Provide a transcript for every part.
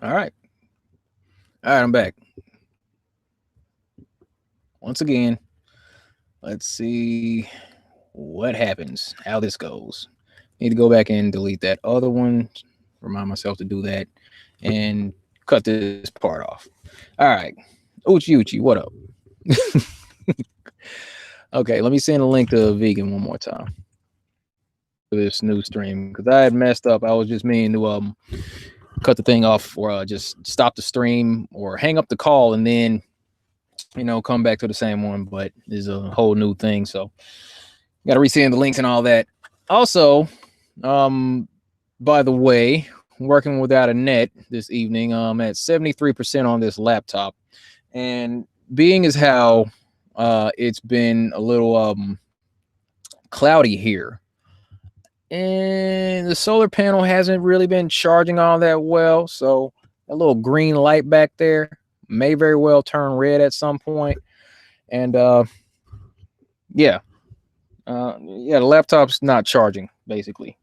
All right. All right, I'm back. Once again, let's see what happens, how this goes. Need to go back and delete that other one. Remind myself to do that and cut this part off. All right. Uchi Uchi, what up? Okay, let me send a link to Vegan one more time for this new stream because I had messed up. I was just meaning to cut the thing off or just stop the stream or hang up the call and then come back to the same one. But there's a whole new thing, so got to resend the links and all that. Also, by the way, working without a net this evening. I'm at 73% on this laptop, and being as how it's been a little cloudy here, and the solar panel hasn't really been charging all that well. So a little green light back there may very well turn red at some point. And yeah, the laptop's not charging, basically.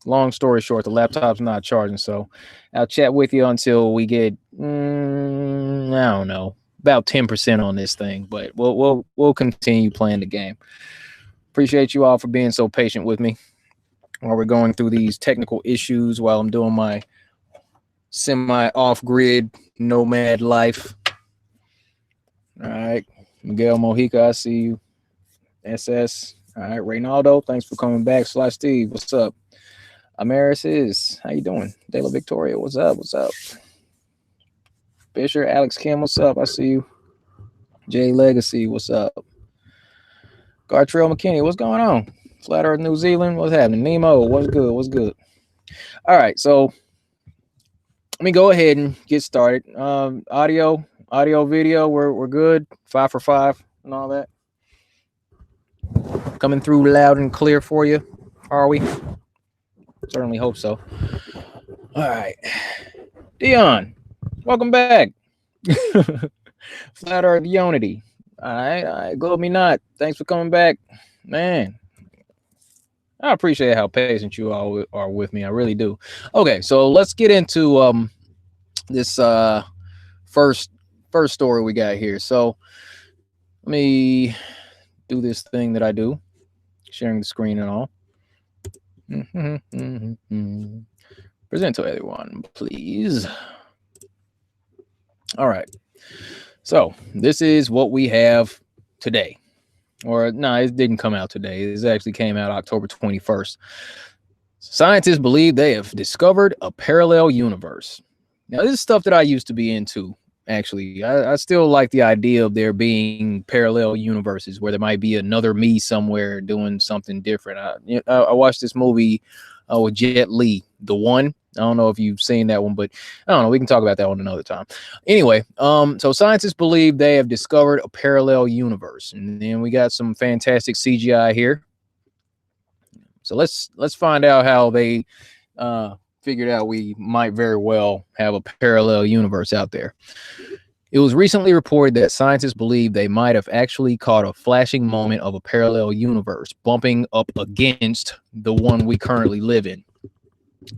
Long story short, the laptop's not charging. So I'll chat with you until we get, I don't know, about 10% on this thing. But we'll continue playing the game. Appreciate you all for being so patient with me while we're going through these technical issues while I'm doing my semi off-grid nomad life. All right, Miguel Mojica, I see you. SS. All right, Reynaldo, thanks for coming back. Sly Steve, what's up? Amaris is, how you doing? De La Victoria, what's up? What's up? Fisher, Alex Kim, what's up? I see you. Jay Legacy, what's up? Gartrell McKinney, what's going on? Flat Earth New Zealand, what's happening? Nemo, what's good? What's good? All right, so let me go ahead and get started. Audio, video, we're good. 5 for 5 and all that. Coming through loud and clear for you, are we? Certainly hope so. All right, Dion, welcome back. Flat Earth Unity. All right, globe me not. Thanks for coming back, man. I appreciate how patient you all are with me. I really do. Okay, so let's get into this first story we got here. So let me do this thing that I do, sharing the screen and all. Present to everyone, please. All right. So this is what we have today. Or no, it didn't come out today. It actually came out October 21st. Scientists believe they have discovered a parallel universe. Now, this is stuff that I used to be into, actually. I still like the idea of there being parallel universes where there might be another me somewhere doing something different. I watched this movie with Jet Li, The One. I don't know if you've seen that one, but I don't know. We can talk about that one another time. Anyway, so scientists believe they have discovered a parallel universe, and then we got some fantastic CGI here. So let's find out how they figured out we might very well have a parallel universe out there. It was recently reported that scientists believe they might have actually caught a flashing moment of a parallel universe bumping up against the one we currently live in.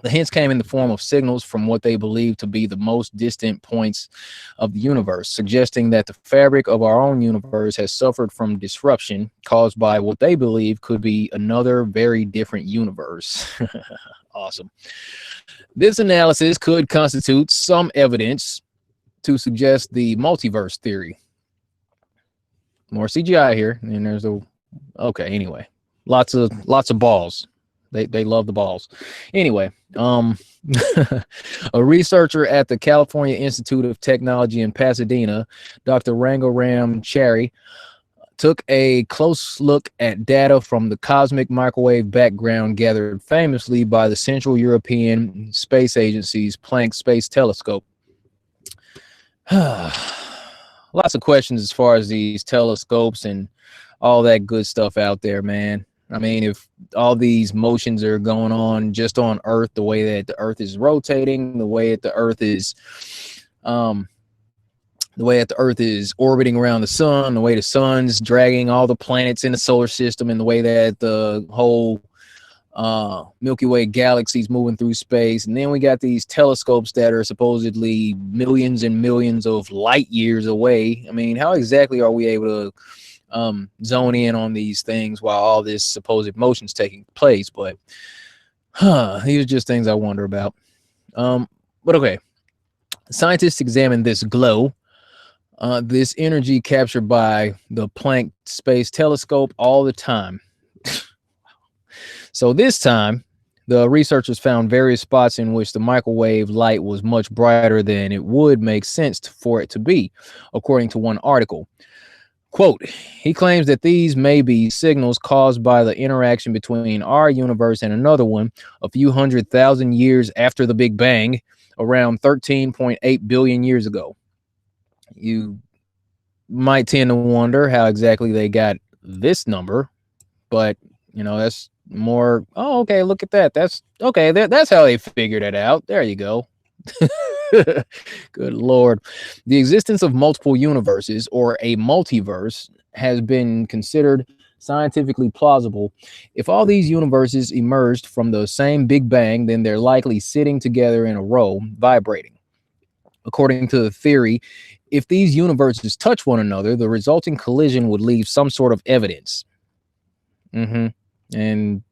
The hints came in the form of signals from what they believe to be the most distant points of the universe, suggesting that the fabric of our own universe has suffered from disruption caused by what they believe could be another very different universe. Awesome. This analysis could constitute some evidence to suggest the multiverse theory. More CGI here, and there's the okay. Anyway, lots of balls. They love the balls. Anyway, a researcher at the California Institute of Technology in Pasadena, Dr. Rangaram Chari, took a close look at data from the cosmic microwave background gathered famously by the Central European Space Agency's Planck Space Telescope. Lots of questions as far as these telescopes and all that good stuff out there, man. I mean, if all these motions are going on just on Earth, the way that the Earth is rotating, the way that the Earth is, orbiting around the sun, the way the sun's dragging all the planets in the solar system, and the way that the whole Milky Way galaxies moving through space, and then we got these telescopes that are supposedly millions and millions of light years away. I mean, how exactly are we able to zone in on these things while all this supposed motion's taking place? But these are just things I wonder about. But okay, scientists examine this glow, this energy captured by the Planck Space Telescope all the time. So this time, the researchers found various spots in which the microwave light was much brighter than it would make sense for it to be, according to one article. Quote, he claims that these may be signals caused by the interaction between our universe and another one a few 100,000 years after the Big Bang, around 13.8 billion years ago. You might tend to wonder how exactly they got this number, but that's more, oh, okay, look at that. That's okay. That's how they figured it out. There you go. Good Lord. The existence of multiple universes, or a multiverse, has been considered scientifically plausible. If all these universes emerged from the same Big Bang, then they're likely sitting together in a row, vibrating. According to the theory, if these universes touch one another, the resulting collision would leave some sort of evidence. And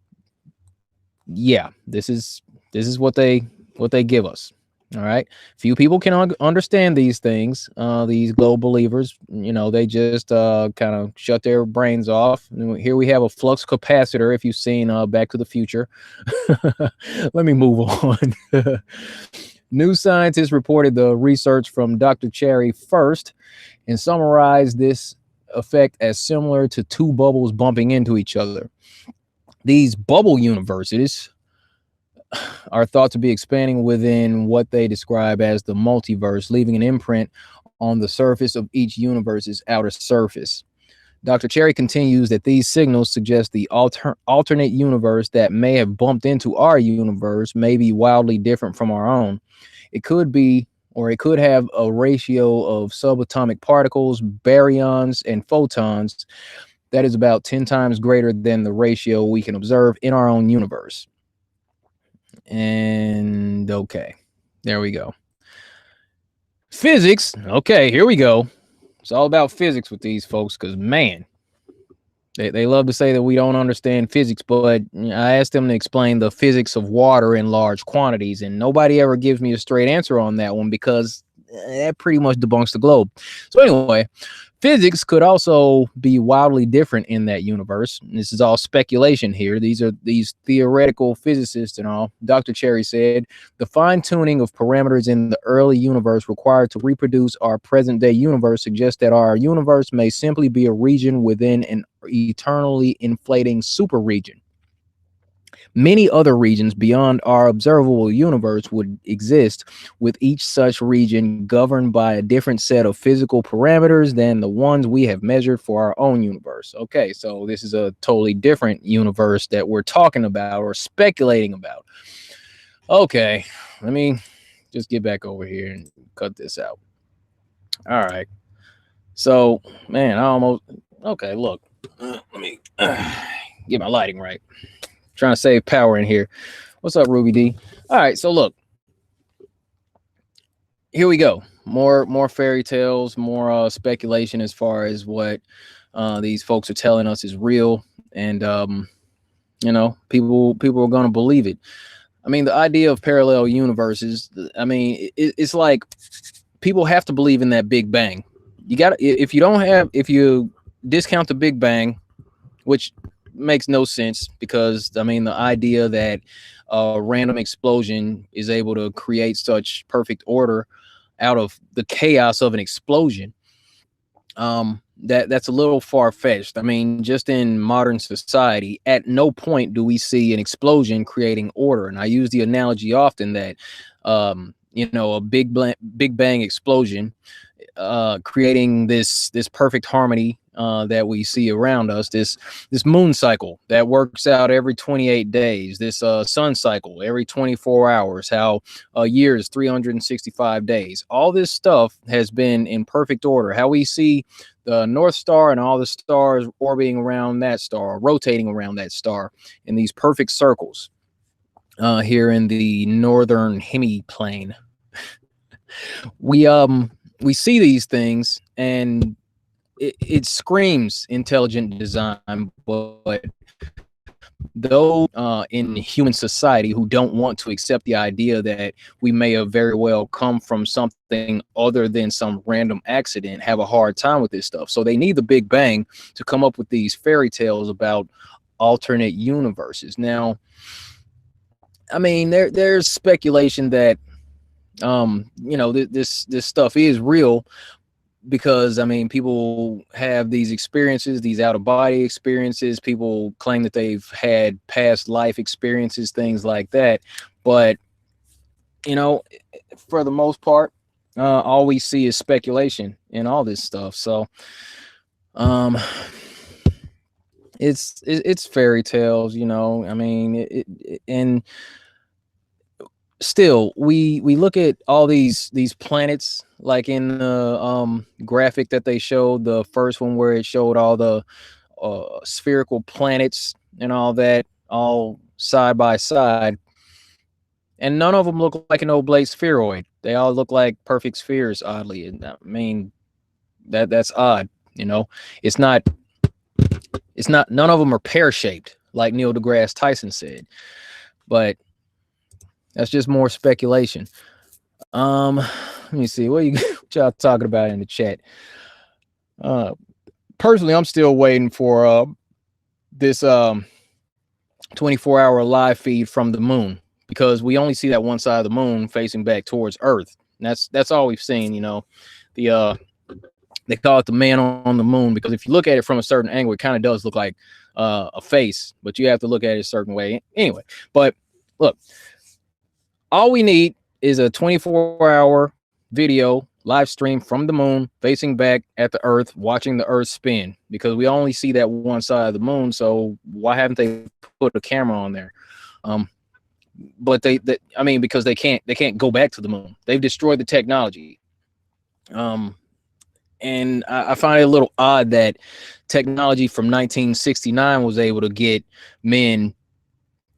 yeah, this is what they give us. All right. Few people can understand these things. These globe believers, they just kind of shut their brains off. Here we have a flux capacitor. If you've seen Back to the Future, let me move on. New Scientist reported the research from Dr. Cherry first and summarized this effect as similar to two bubbles bumping into each other. These bubble universes are thought to be expanding within what they describe as the multiverse, leaving an imprint on the surface of each universe's outer surface. Dr. Cherry continues that these signals suggest the alternate universe that may have bumped into our universe may be wildly different from our own. It could be, or it could have a ratio of subatomic particles, baryons, and photons that is about 10 times greater than the ratio we can observe in our own universe. And okay, there we go. Physics. Okay, here we go. It's all about physics with these folks because, man, they love to say that we don't understand physics, but I asked them to explain the physics of water in large quantities, and nobody ever gives me a straight answer on that one because that pretty much debunks the globe. So anyway, physics could also be wildly different in that universe. This is all speculation here. These are these theoretical physicists and all. Dr. Cherry said, the fine-tuning of parameters in the early universe required to reproduce our present-day universe suggests that our universe may simply be a region within an eternally inflating super region. Many other regions beyond our observable universe would exist, with each such region governed by a different set of physical parameters than the ones we have measured for our own universe. Okay, so this is a totally different universe that we're talking about or speculating about. Okay, let me just get back over here and cut this out. All right. So, man, okay, look. Let me get my lighting right. Trying to save power in here. What's up, Ruby D? All right, so look, here we go. More fairy tales, more speculation as far as what these folks are telling us is real, and people are going to believe it. I mean, the idea of parallel universes. I mean, it's like people have to believe in that Big Bang. You got if you discount the Big Bang, which makes no sense because I mean the idea that a random explosion is able to create such perfect order out of the chaos of an explosion, that's a little far-fetched. I mean, just in modern society, at no point do we see an explosion creating order. And I use the analogy often that a big bang explosion creating this perfect harmony that we see around us, this moon cycle that works out every 28 days, this sun cycle every 24 hours, how a year is 365 days. All this stuff has been in perfect order. How we see North Star and all the stars orbiting around that star, rotating around that star in these perfect circles here in the northern hemiplane. We we see these things and it screams intelligent design, but those in human society who don't want to accept the idea that we may have very well come from something other than some random accident have a hard time with this stuff. So they need the Big Bang to come up with these fairy tales about alternate universes. Now, I mean, there's speculation that you know, this stuff is real, because I mean, people have these experiences, these out of body experiences. People claim that they've had past life experiences, things like that. But you know, for the most part, all we see is speculation and all this stuff. So, um, it's fairy tales, you know. I mean, and still we look at all these planets, like in the graphic that they showed, the first one where it showed all the spherical planets and all that, all side by side, and none of them look like an oblate spheroid. They all look like perfect spheres, oddly. And I mean, that's odd, you know. It's not none of them are pear-shaped like Neil deGrasse Tyson said, but that's just more speculation. Let me see. What y'all talking about in the chat? Personally, I'm still waiting for this 24-hour live feed from the moon, because we only see that one side of the moon facing back towards Earth. And that's all we've seen, you know. The they call it the man on the moon, because if you look at it from a certain angle, it kind of does look like a face, but you have to look at it a certain way anyway. But look, all we need is a 24-hour video live stream from the moon facing back at the Earth, watching the Earth spin, because we only see that one side of the moon. So why haven't they put a camera on there? But I mean, because they can't go back to the moon. They've destroyed the technology. And I find it a little odd that technology from 1969 was able to get men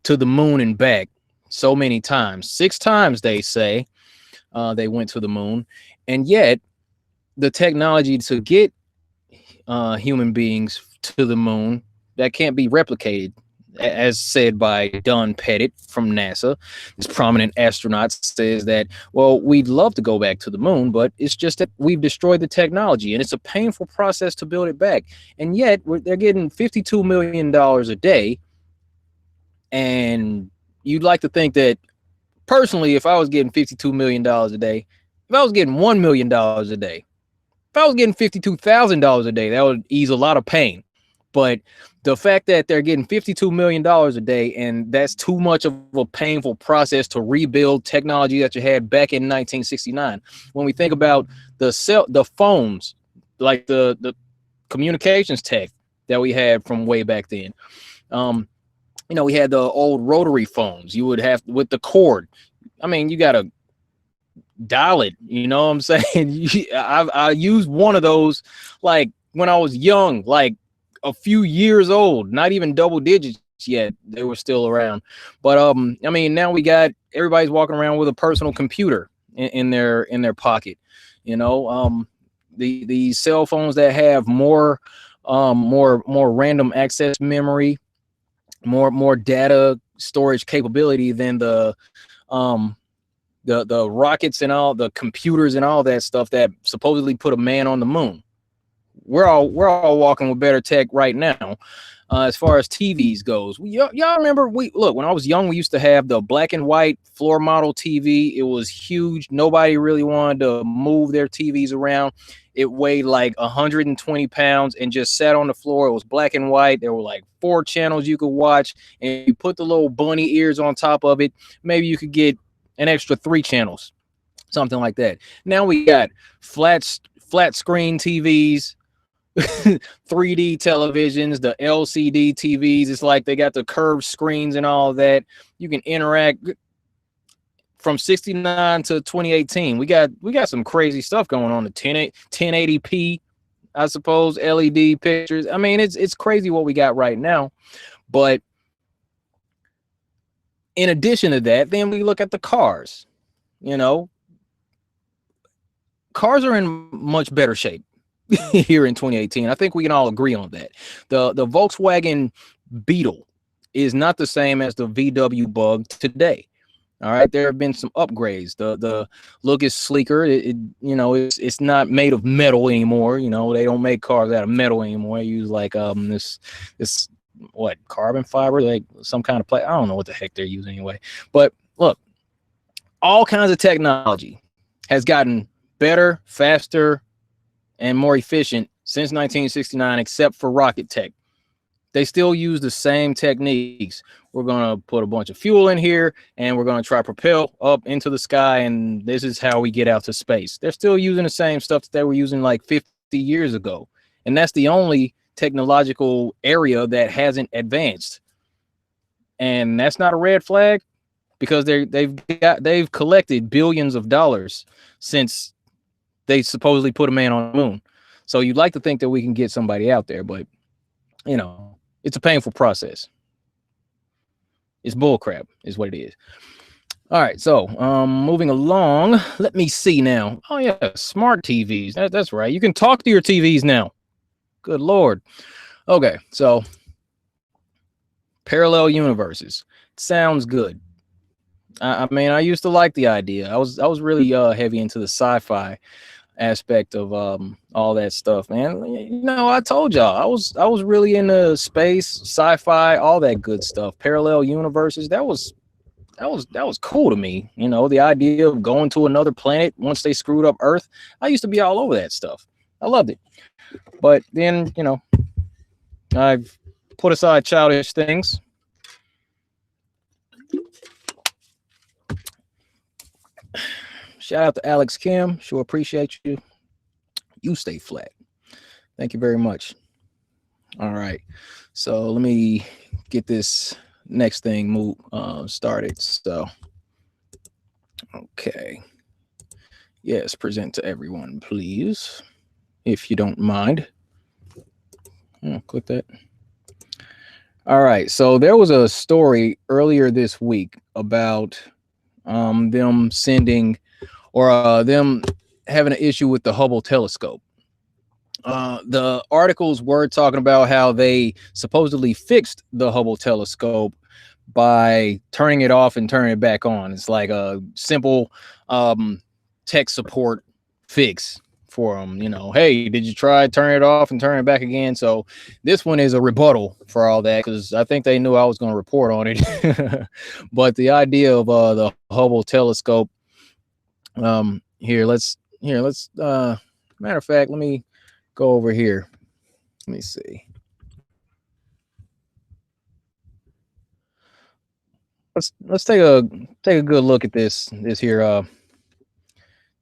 to the moon and back so many times. 6 times, they say, they went to the moon. And yet the technology to get human beings to the moon, that can't be replicated, as said by Don Pettit from NASA. This prominent astronaut says that, well, we'd love to go back to the moon, but it's just that we've destroyed the technology and it's a painful process to build it back. And yet they're getting $52 million a day. And you'd like to think that, personally, if I was getting $52 million a day, if I was getting $1 million a day, if I was getting $52,000 a day, that would ease a lot of pain. But the fact that they're getting $52 million a day, and that's too much of a painful process to rebuild technology that you had back in 1969. When we think about the phones, like the communications tech that we had from way back then, you know, we had the old rotary phones. You would have, with the cord, I mean, you got to dial it, you know what I'm saying? I used one of those like when I was young, like a few years old, not even double digits yet. They were still around. But I mean, now everybody's walking around with a personal computer in their pocket, you know. The cell phones that have more random access memory, more data storage capability than the rockets and all the computers and all that stuff that supposedly put a man on the moon. We're all walking with better tech right now. As far as TVs goes, y'all remember, when I was young, we used to have the black and white floor model TV. It was huge. Nobody really wanted to move their TVs around. It weighed like 120 pounds and just sat on the floor. It was black and white. There were like 4 channels you could watch, and you put the little bunny ears on top of it. Maybe you could get an extra 3 channels, something like that. Now we got flat screen TVs, 3D televisions, the LCD TVs. It's like they got the curved screens and all that. You can interact. From 69 to 2018, we got some crazy stuff going on. The 1080p I suppose, LED pictures. I mean, it's crazy what we got right now. But in addition to that, then we look at the cars. You know, cars are in much better shape here in 2018. I think we can all agree on that. The Volkswagen Beetle is not the same as the VW Bug today. All right, there have been some upgrades. The look is sleeker. It's not made of metal anymore. You know, they don't make cars out of metal anymore. They use like this what, carbon fiber, like some kind of play. I don't know what the heck they're using anyway. But look, all kinds of technology has gotten better, faster, and more efficient since 1969, except for rocket tech. They still use the same techniques. We're going to put a bunch of fuel in here and we're going to try to propel up into the sky. And this is how we get out to space. They're still using the same stuff that they were using like 50 years ago. And that's the only technological area that hasn't advanced. And that's not a red flag, because they've collected billions of dollars since they supposedly put a man on the moon. So you'd like to think that we can get somebody out there, but you know, it's a painful process. It's bullcrap is what it is. All right, so moving along, let me see now. Oh yeah, smart TVs. That's right. You can talk to your TVs now. Good Lord. Okay, so parallel universes. Sounds good. I mean, I used to like the idea. I was really heavy into the sci-fi aspect of all that stuff, man. You know, I told y'all I was really into space, sci-fi, all that good stuff. Parallel universes. That was cool to me. You know, the idea of going to another planet once they screwed up Earth. I used to be all over that stuff. I loved it. But then, you know, I've put aside childish things. Shout out to Alex Kim. Sure appreciate you. You stay flat. Thank you very much. All right. So let me get this next thing started. So, okay. Yes, present to everyone, please, if you don't mind. Click that. All right. So there was a story earlier this week about them sending or them having an issue with the Hubble telescope. The articles were talking about how they supposedly fixed the Hubble telescope by turning it off and turning it back on. It's like a simple tech support fix for them. You know, hey, did you try turn it off and turn it back again? So this one is a rebuttal for all that, because I think they knew I was going to report on it. But the idea of the Hubble telescope, let's matter of fact, let me go over here. Let me see. Let's take a good look at this here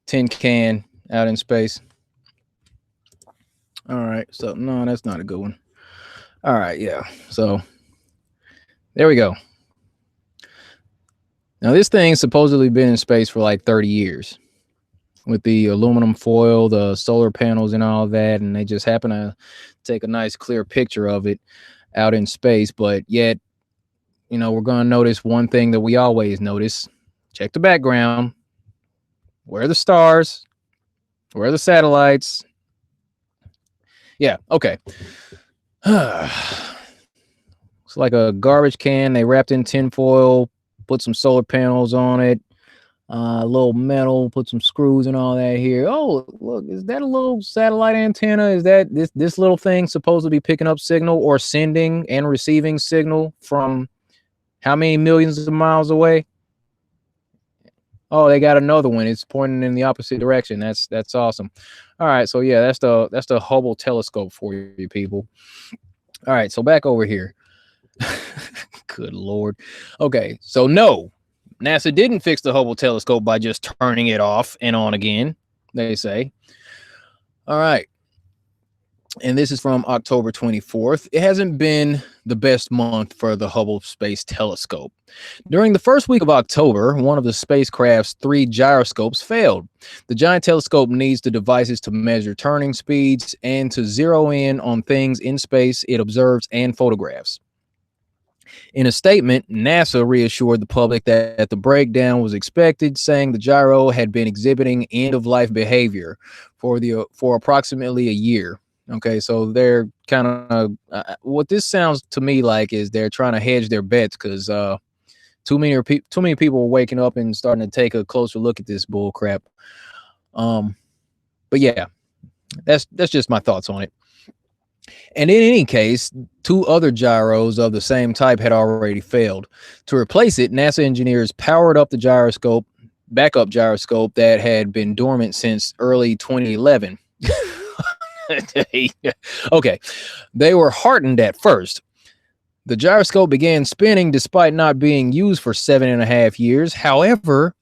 tin can out in space. All right, so no, that's not a good one. All right, yeah. So there we go. Now this thing's supposedly been in space for like 30 years with the aluminum foil, the solar panels and all that, and they just happen to take a nice clear picture of it out in space. But yet, you know, we're going to notice one thing that we always notice. Check the background. Where are the stars? Where are the satellites? Yeah, okay. It's like a garbage can. They wrapped in tin foil, put some solar panels on it, a little metal, put some screws and all that here. Oh, look, is that a little satellite antenna? Is that this little thing supposed to be picking up signal or sending and receiving signal from how many millions of miles away? Oh, they got another one. It's pointing in the opposite direction. That's awesome. All right, so yeah, that's the Hubble telescope for you people. All right, so back over here. Good Lord. Okay, so no, NASA didn't fix the Hubble telescope by just turning it off and on again, they say. All right. and this is from October 24th. It hasn't been the best month for the Hubble Space Telescope. During the first week of October, one of the spacecraft's three gyroscopes failed. The giant telescope needs the devices to measure turning speeds and to zero in on things in space it observes and photographs. In a statement, NASA reassured the public that the breakdown was expected, saying the gyro had been exhibiting end-of-life behavior for approximately a year. Okay, so they're kind of what this sounds to me like is they're trying to hedge their bets because too many people are waking up and starting to take a closer look at this bull crap. Um, but yeah, that's just my thoughts on it. And in any case, two other gyros of the same type had already failed. To replace it, NASA engineers powered up the backup gyroscope that had been dormant since early 2011. Okay, they were heartened at first. The gyroscope began spinning despite not being used for 7.5 years. However,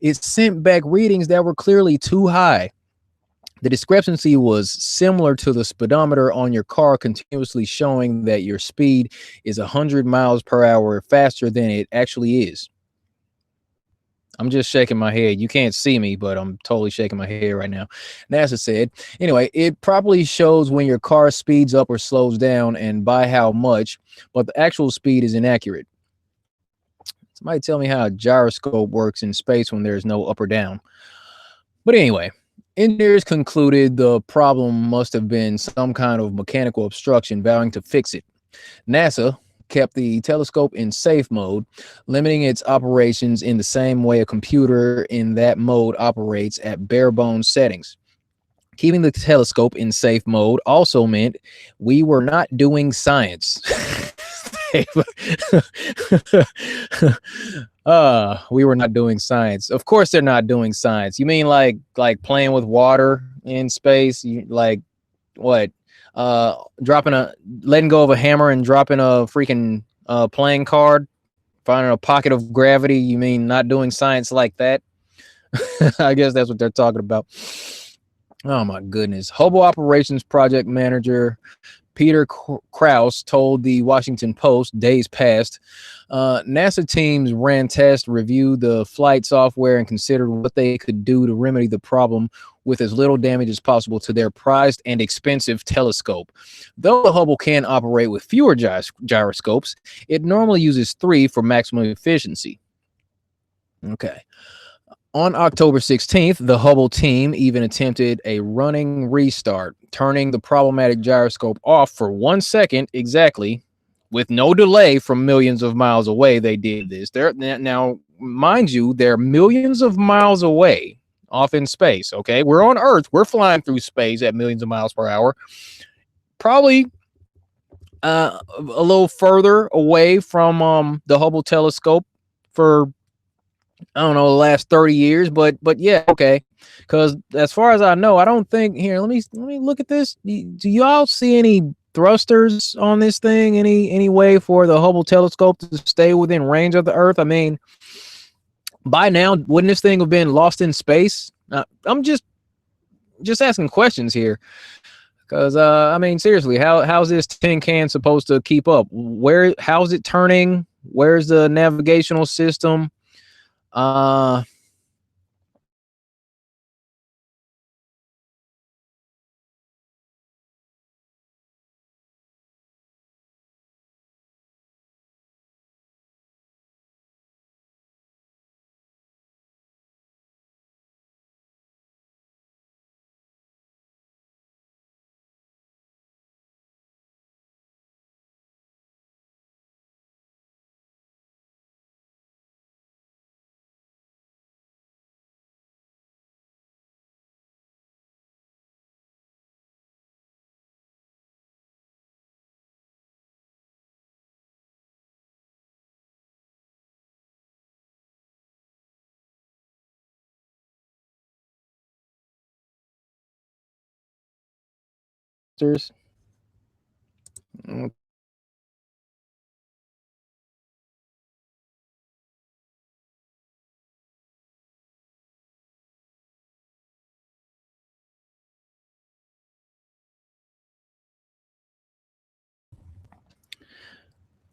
it sent back readings that were clearly too high. The discrepancy was similar to the speedometer on your car continuously showing that your speed is 100 miles per hour faster than it actually is. I'm just shaking my head. You can't see me, but I'm totally shaking my head right now. NASA said, anyway, it probably shows when your car speeds up or slows down and by how much, but the actual speed is inaccurate. Somebody tell me how a gyroscope works in space when there's no up or down. But anyway, engineers concluded the problem must have been some kind of mechanical obstruction, vowing to fix it. NASA kept the telescope in safe mode, limiting its operations in the same way a computer in that mode operates at bare bones settings. Keeping the telescope in safe mode also meant we were not doing science. We were not doing science. Of course they're not doing science. You mean like playing with water in space? Like what? Dropping a letting go of a hammer and dropping a freaking playing card, finding a pocket of gravity. You mean not doing science like that? I guess that's what they're talking about. Oh my goodness. Hubble operations project manager Peter Krause told the Washington Post days past, NASA teams ran tests, reviewed the flight software, and considered what they could do to remedy the problem with as little damage as possible to their prized and expensive telescope. Though the Hubble can operate with fewer gyroscopes, it normally uses 3 for maximum efficiency. Okay. On October 16th, the Hubble team even attempted a running restart, turning the problematic gyroscope off for 1 second exactly, with no delay from millions of miles away. They did this. Now, mind you, they're millions of miles away off in space. Okay, we're on Earth. We're flying through space at millions of miles per hour. Probably a little further away from the Hubble telescope for I don't know the last 30 years, but yeah, okay. Because as far as I know, I don't think here. Let me look at this. Do y'all see any thrusters on this thing? Any way for the Hubble telescope to stay within range of the Earth? I mean, by now, wouldn't this thing have been lost in space? I'm just asking questions here. Because I mean, seriously, how's this tin can supposed to keep up? How's it turning? Where's the navigational system? Uh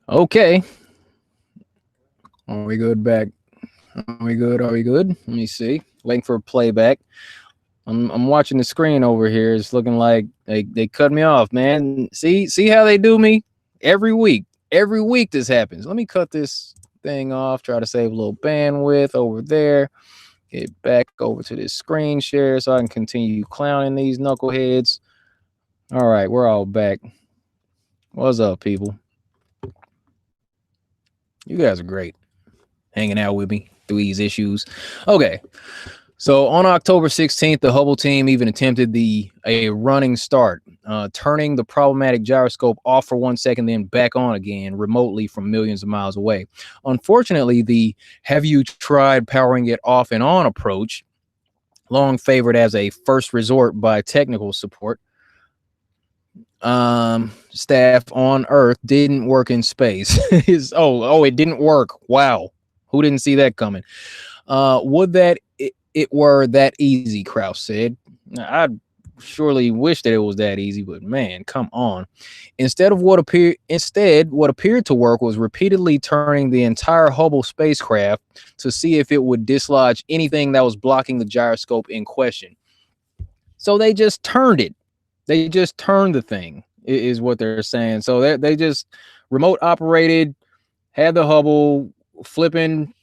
Okay. Are we good back? Are we good? Are we good? Let me see. Waiting for playback. I'm watching the screen over here. It's looking like they cut me off, man. See how they do me every week. Every week this happens. Let me cut this thing off. Try to save a little bandwidth over there. Get back over to this screen share so I can continue clowning these knuckleheads. All right, we're all back. What's up, people? You guys are great, hanging out with me through these issues. Okay. So on October 16th, the Hubble team even attempted a running start, turning the problematic gyroscope off for 1 second, then back on again remotely from millions of miles away. Unfortunately, the "have you tried powering it off and on" approach, long favored as a first resort by technical support staff on Earth, didn't work in space. It didn't work. Wow, who didn't see that coming? Would that it were that easy, Krauss said. I surely wish that it was that easy, but man, come on. Instead, what appeared to work was repeatedly turning the entire Hubble spacecraft to see if it would dislodge anything that was blocking the gyroscope in question. So they just turned it. They just turned the thing, is what they're saying. So they just remote operated, had the Hubble flipping,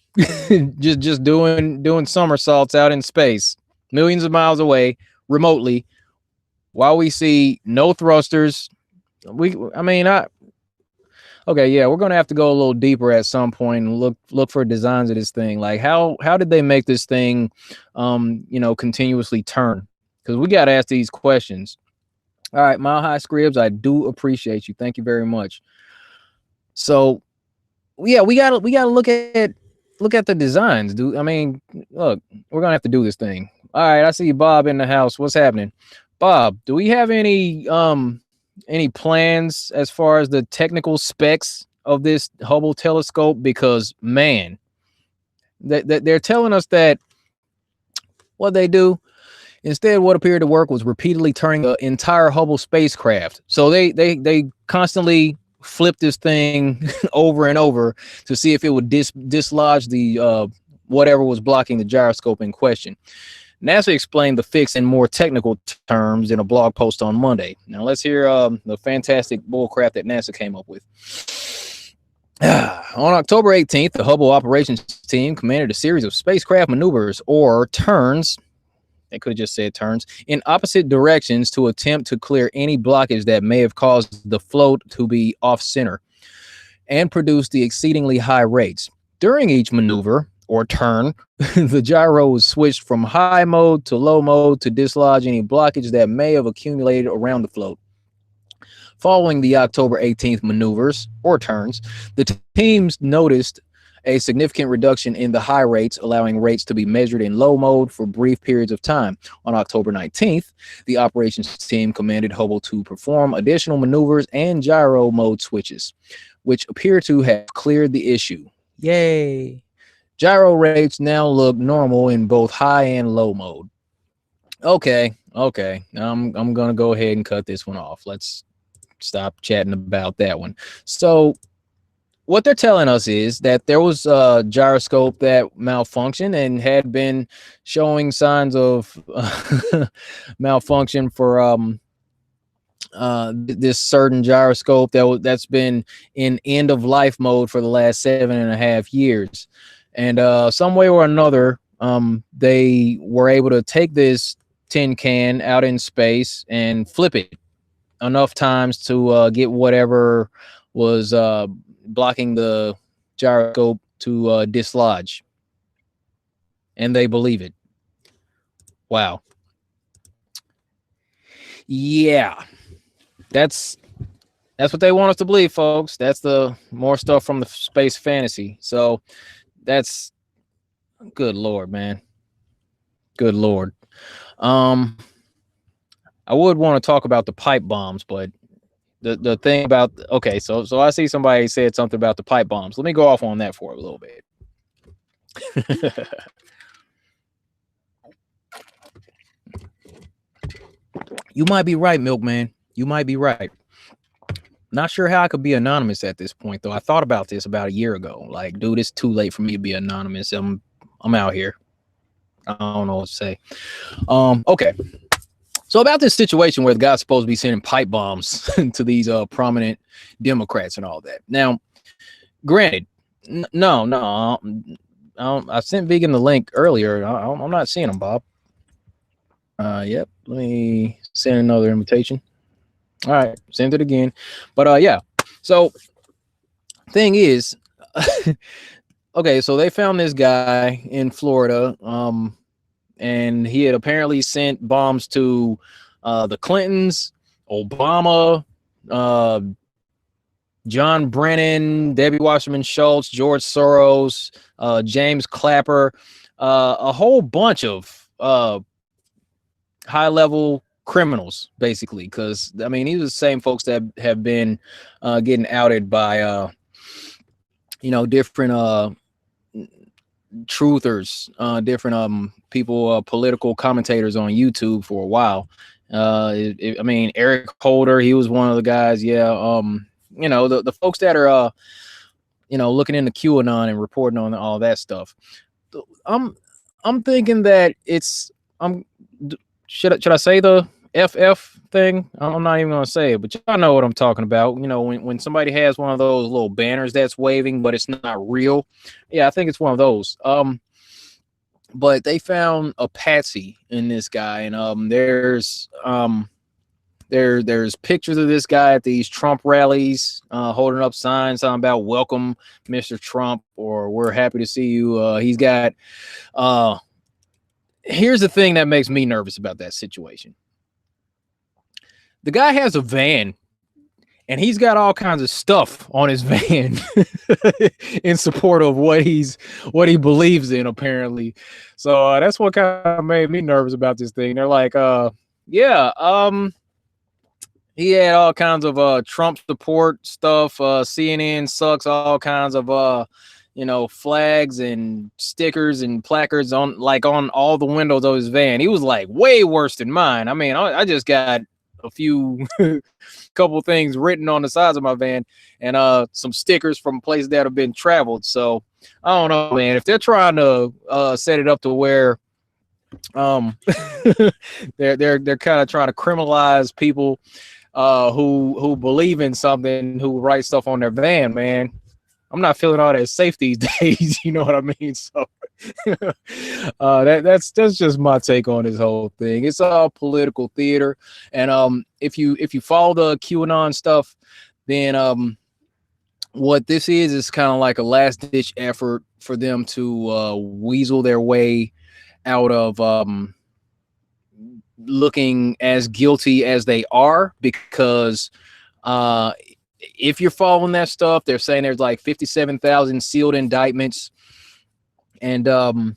just doing somersaults out in space, millions of miles away, remotely, while we see no thrusters. Okay, yeah, we're gonna have to go a little deeper at some point and look for designs of this thing. Like how did they make this thing, continuously turn? Because we got to ask these questions. All right, Mile High Scribs, I do appreciate you. Thank you very much. So, yeah, we gotta look at the designs, dude. I mean, look, we're gonna have to do this thing. All right, I see Bob in the house. What's happening, Bob? Do we have any plans as far as the technical specs of this Hubble telescope? Because man, they're telling us that what they do. Instead, what appeared to work was repeatedly turning the entire Hubble spacecraft. So they constantly flipped this thing over and over to see if it would dislodge the whatever was blocking the gyroscope in question. NASA explained the fix in more technical terms in a blog post on Monday. Now let's hear the fantastic bullcrap that NASA came up with. On October 18th, the Hubble operations team commanded a series of spacecraft maneuvers, or turns. They could have just said turns, in opposite directions to attempt to clear any blockage that may have caused the float to be off center and produce the exceedingly high rates. During each maneuver or turn, the gyro was switched from high mode to low mode to dislodge any blockage that may have accumulated around the float. Following the October 18th maneuvers or turns, the teams noticed a significant reduction in the high rates, allowing rates to be measured in low mode for brief periods of time. On October 19th, the operations team commanded Hubble to perform additional maneuvers and gyro mode switches, which appear to have cleared the issue. Yay! Gyro rates now look normal in both high and low mode. Okay. I'm gonna go ahead and cut this one off. Let's stop chatting about that one. So what they're telling us is that there was a gyroscope that malfunctioned and had been showing signs of malfunction for this certain gyroscope that's been in end of life mode for the last 7.5 years, and some way or another, they were able to take this tin can out in space and flip it enough times to get whatever was blocking the gyroscope to dislodge, and they believe it. Wow. Yeah, that's what they want us to believe, folks. That's the more stuff from the space fantasy. So that's good Lord, man. Good Lord. I would want to talk about the pipe bombs, but the thing about, okay, so I see somebody said something about the pipe bombs. Let me go off on that for a little bit. You might be right, Milkman. You might be right. Not sure how I could be anonymous at this point, though. I thought about this about a year ago. Like, dude, it's too late for me to be anonymous. I'm out here. I don't know what to say. Okay. So about this situation where the guy's supposed to be sending pipe bombs to these prominent Democrats and all that. Now, granted, no, I sent Vegan the link earlier. I'm not seeing him, Bob. Yep. Let me send another invitation. All right, send it again. But yeah. So thing is, okay, so they found this guy in Florida, and he had apparently sent bombs to the Clintons, Obama, John Brennan, Debbie Wasserman Schultz, George Soros, James Clapper, a whole bunch of high-level criminals, basically, because I mean, these are the same folks that have been getting outed by different truthers, different people, political commentators on YouTube for a while. I mean, Eric Holder, he was one of the guys. Yeah. The folks that are looking into QAnon and reporting on all that stuff. I'm thinking that should I say the FF thing? I'm not even gonna say it, but y'all know what I'm talking about. When somebody has one of those little banners that's waving, but it's not real. Yeah, I think it's one of those. But they found a patsy in this guy, and there's pictures of this guy at these Trump rallies, holding up signs talking about "Welcome, Mr. Trump" or "We're happy to see you." He's got. Here's the thing that makes me nervous about that situation. The guy has a van, and he's got all kinds of stuff on his van in support of what he believes in, apparently. So that's what kind of made me nervous about this thing. They're like, he had all kinds of Trump support stuff. CNN sucks, all kinds of flags and stickers and placards on all the windows of his van. He was like way worse than mine. I mean, I just got a few couple things written on the sides of my van and some stickers from places that have been traveled. So I don't know, man. If they're trying to set it up to where they're kind of trying to criminalize people who believe in something, who write stuff on their van, man, I'm not feeling all that safe these days. You know what I mean? So that's just my take on this whole thing. It's all political theater, and if you follow the QAnon stuff, then what this is kind of like a last ditch effort for them to weasel their way out of looking as guilty as they are, because if you're following that stuff, they're saying there's like 57,000 sealed indictments, and a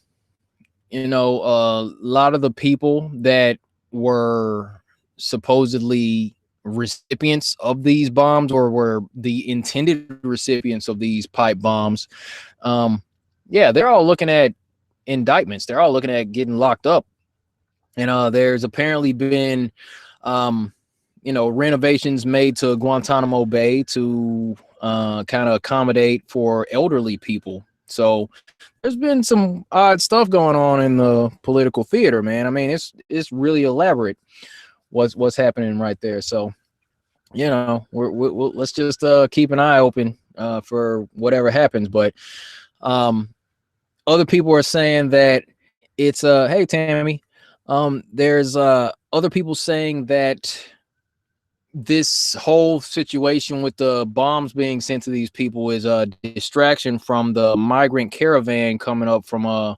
lot of the people that were supposedly recipients of these bombs, or were the intended recipients of these pipe bombs, they're all looking at indictments. They're all looking at getting locked up, and there's apparently been renovations made to Guantanamo Bay to kind of accommodate for elderly people. So there's been some odd stuff going on in the political theater, man. I mean, it's really elaborate what's happening right there. So, let's just keep an eye open for whatever happens. But other people are saying that it's hey, Tammy, there's other people saying that this whole situation with the bombs being sent to these people is a distraction from the migrant caravan coming up from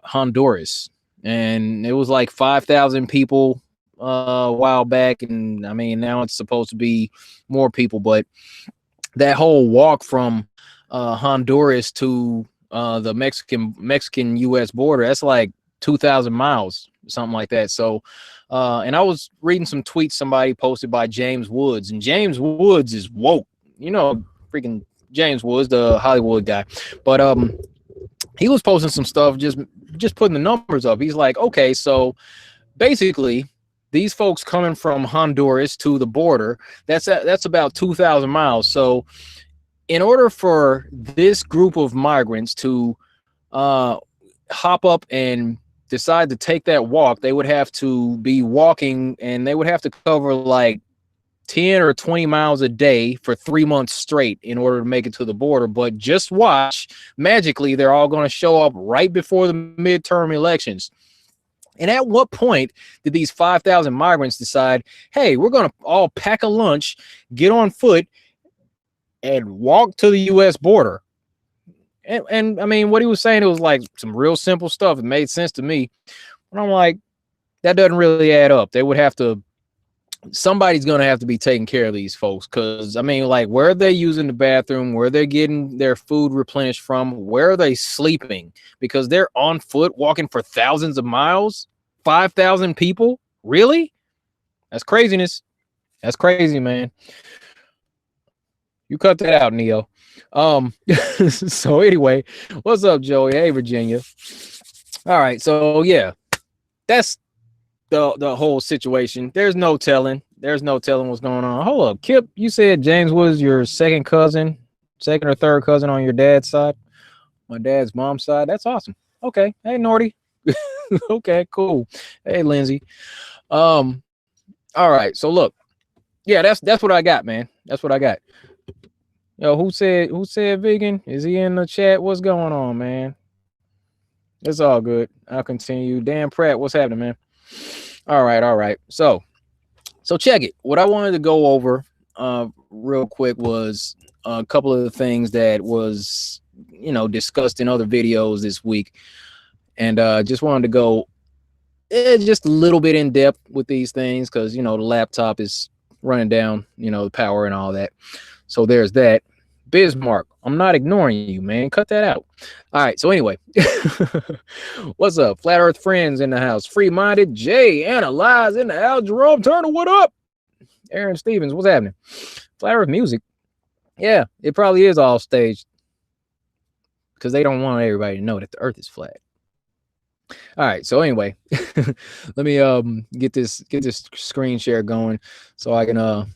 Honduras, and it was like 5,000 people a while back, and I mean now it's supposed to be more people, but that whole walk from Honduras to the Mexican U.S. border, that's like 2,000 miles, something like that. So and I was reading some tweets somebody posted by James Woods, and James Woods is woke, freaking James Woods, the Hollywood guy. But he was posting some stuff, just putting the numbers up. He's like, okay, so basically these folks coming from Honduras to the border, that's about 2,000 miles. So in order for this group of migrants to hop up and decide to take that walk, they would have to be walking, and they would have to cover like 10 or 20 miles a day for 3 months straight in order to make it to the border. But just watch, magically, they're all going to show up right before the midterm elections. And at what point did these 5,000 migrants decide, hey, we're going to all pack a lunch, get on foot, and walk to the U.S. border? And I mean, what he was saying, it was like some real simple stuff. It made sense to me. And I'm like, that doesn't really add up. They would have to, somebody's going to have to be taking care of these folks. Because, I mean, like, where are they using the bathroom? Where are they getting their food replenished from? Where are they sleeping? Because they're on foot walking for thousands of miles. 5,000 people? Really? That's craziness. That's crazy, man. You cut that out, Neo. So anyway, what's up, Joey? Hey, Virginia. All right, so yeah, that's the whole situation. There's no telling what's going on. Hold up, Kip, you said James was your second or third cousin on your dad's side. My dad's mom's side. That's awesome. Okay. Hey, Nordy. Okay, cool. Hey, Lindsay. All right, so look, yeah, that's what I got, man. That's what I got. Yo, who said vegan? Is he in the chat? What's going on, man? It's all good. I'll continue. Dan Pratt, what's happening, man? All right. So check it. What I wanted to go over real quick was a couple of the things that was, discussed in other videos this week. And just wanted to go just a little bit in depth with these things because, the laptop is running down, the power and all that. So there's that. Bismarck, I'm not ignoring you, man. Cut that out. All right. So anyway, what's up? Flat Earth friends in the house. Free-minded Jay, Analyze in the house. Jerome Turner, what up? Aaron Stevens, what's happening? Flat Earth music. Yeah, it probably is all staged because they don't want everybody to know that the Earth is flat. All right. So anyway, let me get this screen share going so I can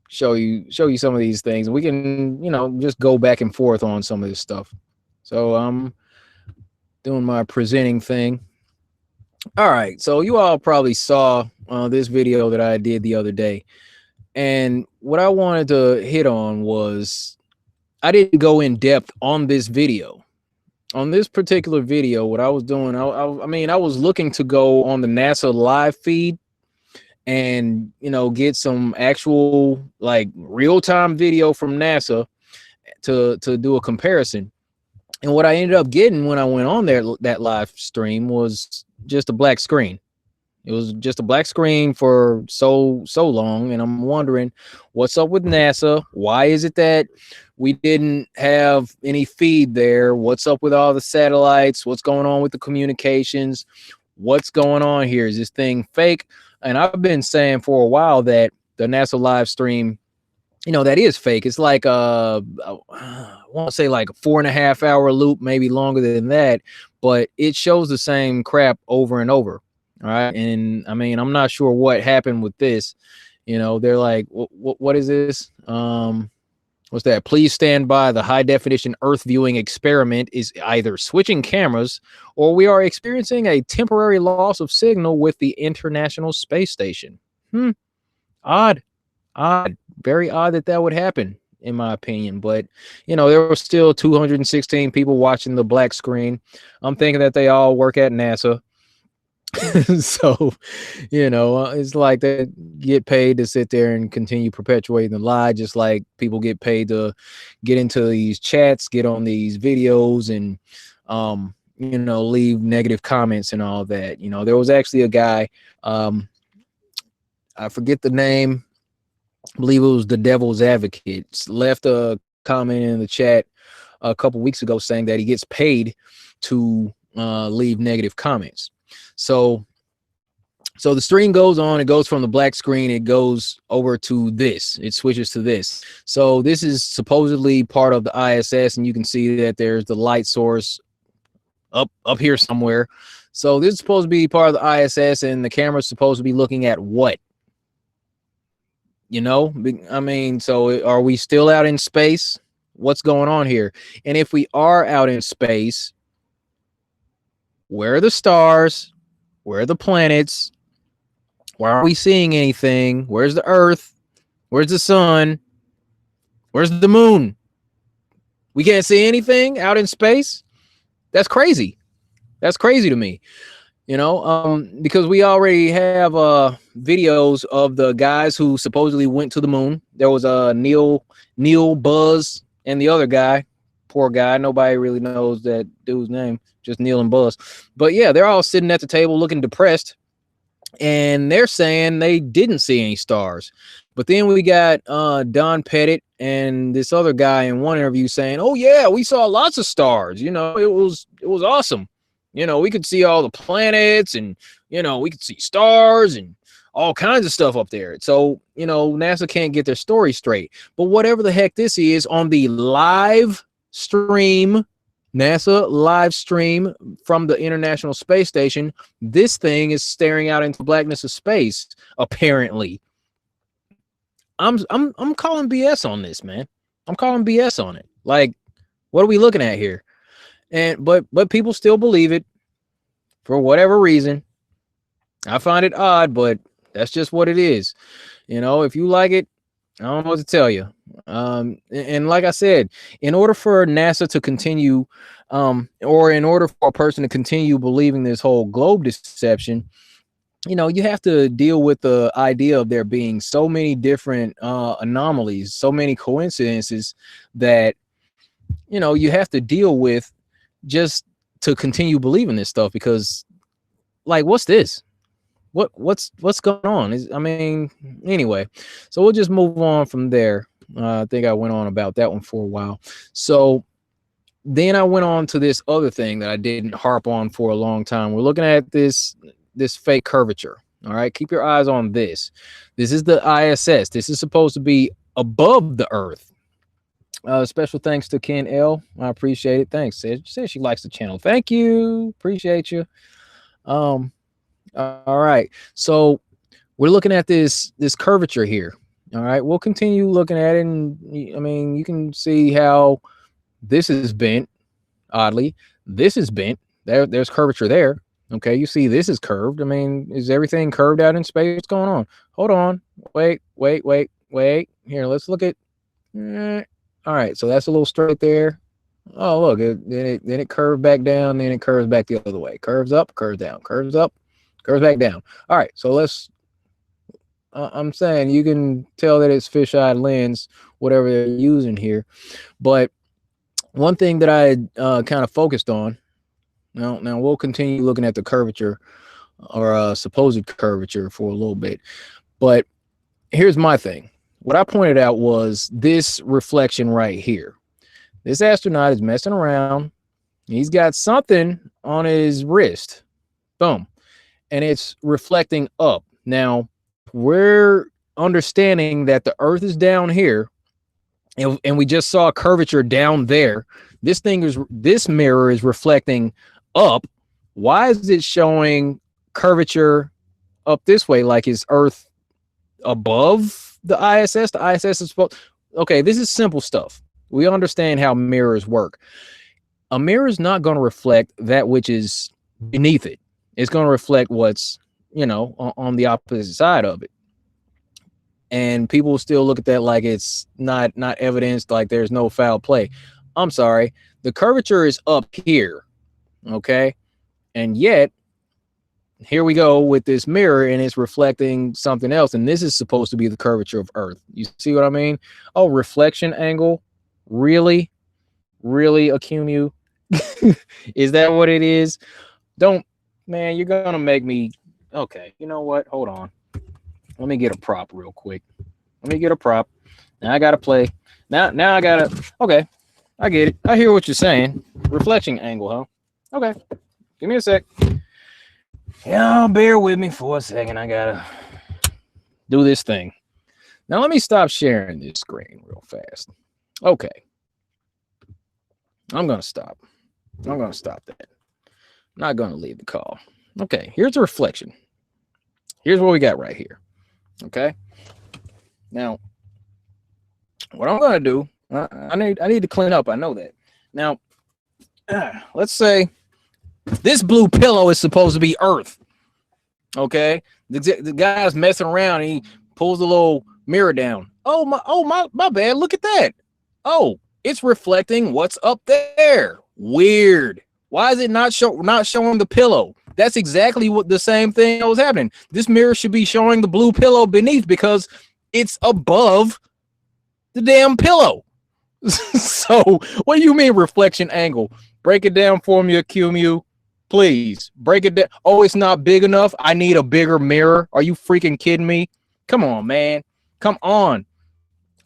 show you some of these things. We can, just go back and forth on some of this stuff. So I'm doing my presenting thing. All right. So you all probably saw this video that I did the other day. And what I wanted to hit on was I didn't go in depth on this video. On this particular video, what I was doing, I was looking to go on the NASA live feed and get some actual like real-time video from NASA to do a comparison. And what I ended up getting when I went on there, that live stream, was just a black screen. It was just a black screen for so long, and I'm wondering what's up with NASA. Why is it that we didn't have any feed there? What's up with all the satellites? What's going on with the communications? What's going on here? Is this thing fake? And I've been saying for a while that the NASA live stream, that is fake. It's like I want to say like a 4.5 hour loop, maybe longer than that, but it shows the same crap over and over. All right. And I mean, I'm not sure what happened with this. They're like, what is this? What's that? Please stand by. The high definition Earth viewing experiment is either switching cameras or we are experiencing a temporary loss of signal with the International Space Station. Odd, very odd that would happen, in my opinion. But, there were still 216 people watching the black screen. I'm thinking that they all work at NASA. So, it's like they get paid to sit there and continue perpetuating the lie, just like people get paid to get into these chats, get on these videos, and leave negative comments and all that. There was actually a guy, I forget the name, I believe it was the Devil's Advocate, left a comment in the chat a couple weeks ago saying that he gets paid to leave negative comments. So the stream goes on, it goes from the black screen, it goes over to this, it switches to this. So this is supposedly part of the ISS, and you can see that there's the light source up here somewhere. So this is supposed to be part of the ISS, and the camera's supposed to be looking at what? You know, I mean, so are we still out in space? What's going on here? And if we are out in space, where are the stars? Where are the planets? Why aren't we seeing anything? Where's the Earth? Where's the sun? Where's the moon? We can't see anything out in space? That's crazy. That's crazy to me. You know, because we already have videos of the guys who supposedly went to the moon. There was Neil, Buzz, and the other guy. Poor guy. Nobody really knows that dude's name. Just Neil and Buzz. But yeah, they're all sitting at the table looking depressed, and they're saying they didn't see any stars. But then we got Don Pettit and this other guy in one interview saying, "Oh yeah, we saw lots of stars. You know, it was awesome. You know, we could see all the planets, and you know, we could see stars and all kinds of stuff up there." So, you know, NASA can't get their story straight. But whatever the heck this is, on the live stream, NASA live stream from the International Space Station, this thing is staring out into the blackness of space, apparently. I'm calling BS on this, man. I'm calling BS on it. Like, what are we looking at here? And but people still believe it for whatever reason. I find it odd, but that's just what it is. You know, if you like it, I don't know what to tell you. And like I said, in order for NASA to continue, or in order for a person to continue believing this whole globe deception, you know, you have to deal with the idea of there being so many different anomalies, so many coincidences that, you know, you have to deal with just to continue believing this stuff. Because, like, what's this? What's going on? I mean, anyway, so we'll just move on from there. I think I went on about that one for a while. So then I went on to this other thing that I didn't harp on for a long time. We're looking at this fake curvature. All right, keep your eyes on this. This is the ISS. This is supposed to be above the Earth. Special thanks to Ken L. I appreciate it. Thanks. Says she likes the channel. Thank you. Appreciate you. All right. So we're looking at this curvature here. All right. We'll continue looking at it, and I mean, you can see how this is bent. Oddly, this is bent. There's curvature there. Okay, you see this is curved. I mean, is everything curved out in space? What's going on? Hold on. Wait. Here, let's look at. All right, so that's a little straight there. Oh, look, then it curved back down, then it curves back the other way. Curves up, curves down, curves up, curves back down. All right, so let's. I'm saying you can tell that it's fisheye lens, whatever they're using here. But one thing that I kind of focused on. Now we'll continue looking at the curvature, or supposed curvature, for a little bit. But here's my thing. What I pointed out was this reflection right here. This astronaut is messing around. He's got something on his wrist. Boom. And it's reflecting up. Now, we're understanding that the Earth is down here, and we just saw a curvature down there. This mirror is reflecting up. Why is it showing curvature up this way? Like, is Earth above the ISS? The ISS is supposed. Okay, this is simple stuff. We understand how mirrors work. A mirror is not going to reflect that which is beneath it. It's going to reflect what's, you know, on the opposite side of it. And people still look at that like it's not evidence, like there's no foul play. I'm sorry. The curvature is up here. Okay. And yet, here we go with this mirror, and it's reflecting something else. And this is supposed to be the curvature of Earth. You see what I mean? Oh, reflection angle. Really? Really, Acumu? Is that what it is? Man, you're going to make me. Okay. You know what? Hold on. Let me get a prop real quick. Let me get a prop. Now I got to play. Now I got to. Okay. I get it. I hear what you're saying. Reflection angle, huh? Okay, give me a sec. Yeah, bear with me for a second. I gotta do this thing. Now let me stop sharing this screen real fast. Okay, I'm gonna stop that. Not gonna leave the call. Okay, here's a reflection. Here's what we got right here. Okay. Now, what I'm gonna do, I need to clean up. I know that. Now, let's say this blue pillow is supposed to be Earth. Okay, the guy's messing around and he pulls the little mirror down. My bad. Look at that. Oh, it's reflecting what's up there. Weird. Why is it not showing the pillow? That's exactly what the same thing that was happening. This mirror should be showing the blue pillow beneath because it's above the damn pillow. So what do you mean reflection angle? Break it down for me, Acumu. Please break it down. Oh, it's not big enough. I need a bigger mirror. Are you freaking kidding me? Come on, man. Come on.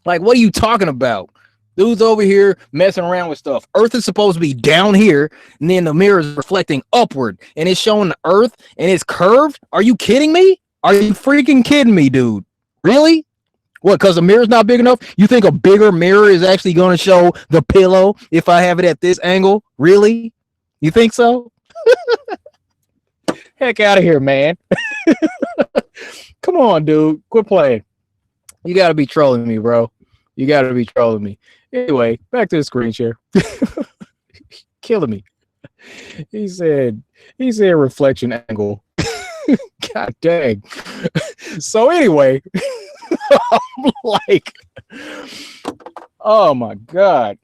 Like, what are you talking about? Dude's over here messing around with stuff. Earth is supposed to be down here, and then the mirror is reflecting upward, and it's showing the Earth, and it's curved. Are you kidding me? Are you freaking kidding me, dude? Really? What, because the mirror's not big enough? You think a bigger mirror is actually going to show the pillow if I have it at this angle? Really? You think so? Heck out of here, man. Come on, dude. Quit playing. You got to be trolling me, bro. You got to be trolling me. Anyway, back to the screen share. Killing me. He said reflection angle. God dang. So anyway, I'm like, oh my God.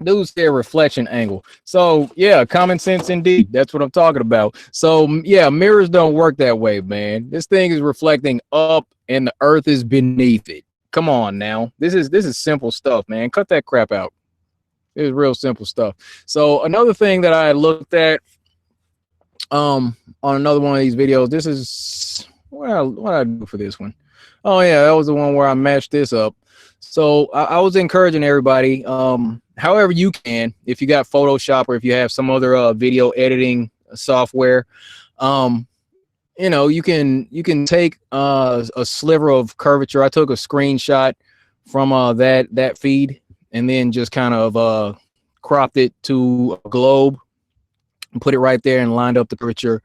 Dude said reflection angle. So yeah, common sense indeed. That's what I'm talking about. So yeah, mirrors don't work that way, man. This thing is reflecting up and the Earth is beneath it. Come on now. This is simple stuff, man. Cut that crap out. It is real simple stuff. So another thing that I looked at on another one of these videos, this is what I do for this one. Oh yeah, that was the one where I matched this up. So I was encouraging everybody, however you can, if you got Photoshop or if you have some other video editing software, you know, you can take a sliver of curvature. I took a screenshot from that feed and then just kind of cropped it to a globe and put it right there and lined up the curvature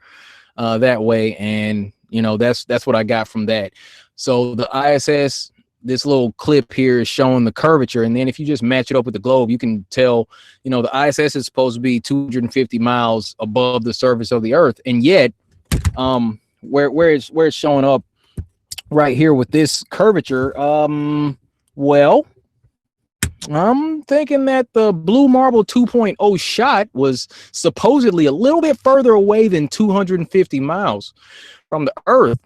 that way. And you know, that's what I got from that. So the ISS, this little clip here is showing the curvature, and then if you just match it up with the globe, you can tell, you know, the ISS is supposed to be 250 miles above the surface of the Earth, and yet where it's showing up right here with this curvature, well, I'm thinking that the Blue Marble 2.0 shot was supposedly a little bit further away than 250 miles from the Earth,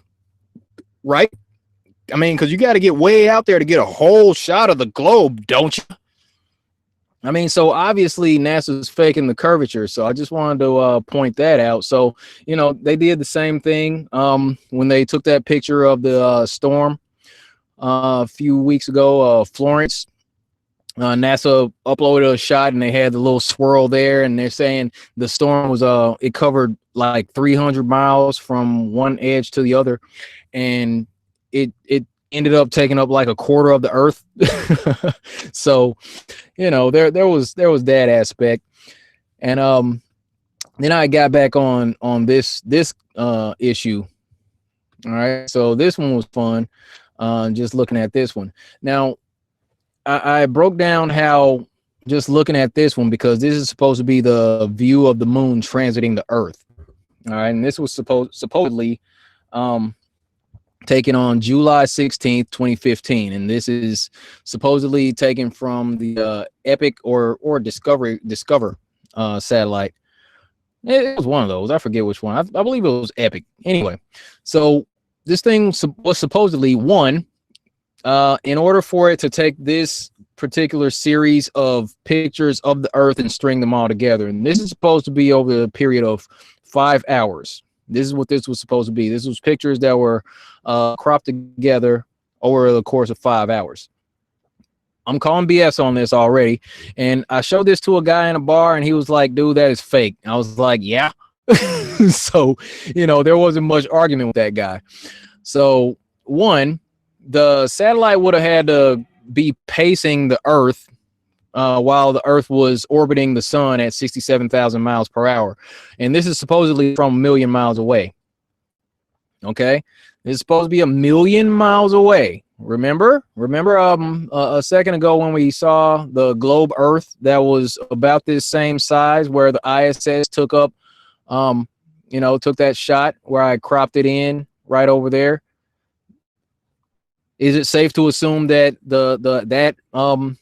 right? I mean, because you got to get way out there to get a whole shot of the globe, don't you? I mean, so obviously NASA's faking the curvature. So I just wanted to point that out. So, you know, they did the same thing when they took that picture of the storm a few weeks ago, Florence. NASA uploaded a shot and they had the little swirl there, and they're saying the storm was it covered like 300 miles from one edge to the other, and it ended up taking up like a quarter of the Earth. So, you know, there was that aspect. And then I got back on this issue. All right, so this one was fun, just looking at this one. Now I broke down how, just looking at this one, because this is supposed to be the view of the moon transiting the Earth. All right, and this was supposedly taken on July 16th, 2015, and this is supposedly taken from the Epic or Discover satellite. It was one of those. I forget which one. I believe it was Epic. Anyway, so this thing was supposedly one. In order for it to take this particular series of pictures of the Earth and string them all together, and this is supposed to be over a period of 5 hours. This is what this was supposed to be. This was pictures that were cropped together over the course of 5 hours. I'm calling BS on this already. And I showed this to a guy in a bar, and he was like, dude, that is fake. I was like, yeah. So, you know, there wasn't much argument with that guy. So, one, the satellite would have had to be pacing the Earth while the Earth was orbiting the sun at 67,000 miles per hour. And this is supposedly from a million miles away. Okay. It's supposed to be a million miles away. Remember a second ago when we saw the globe Earth that was about this same size, where the ISS took up, took that shot where I cropped it in right over there. Is it safe to assume that that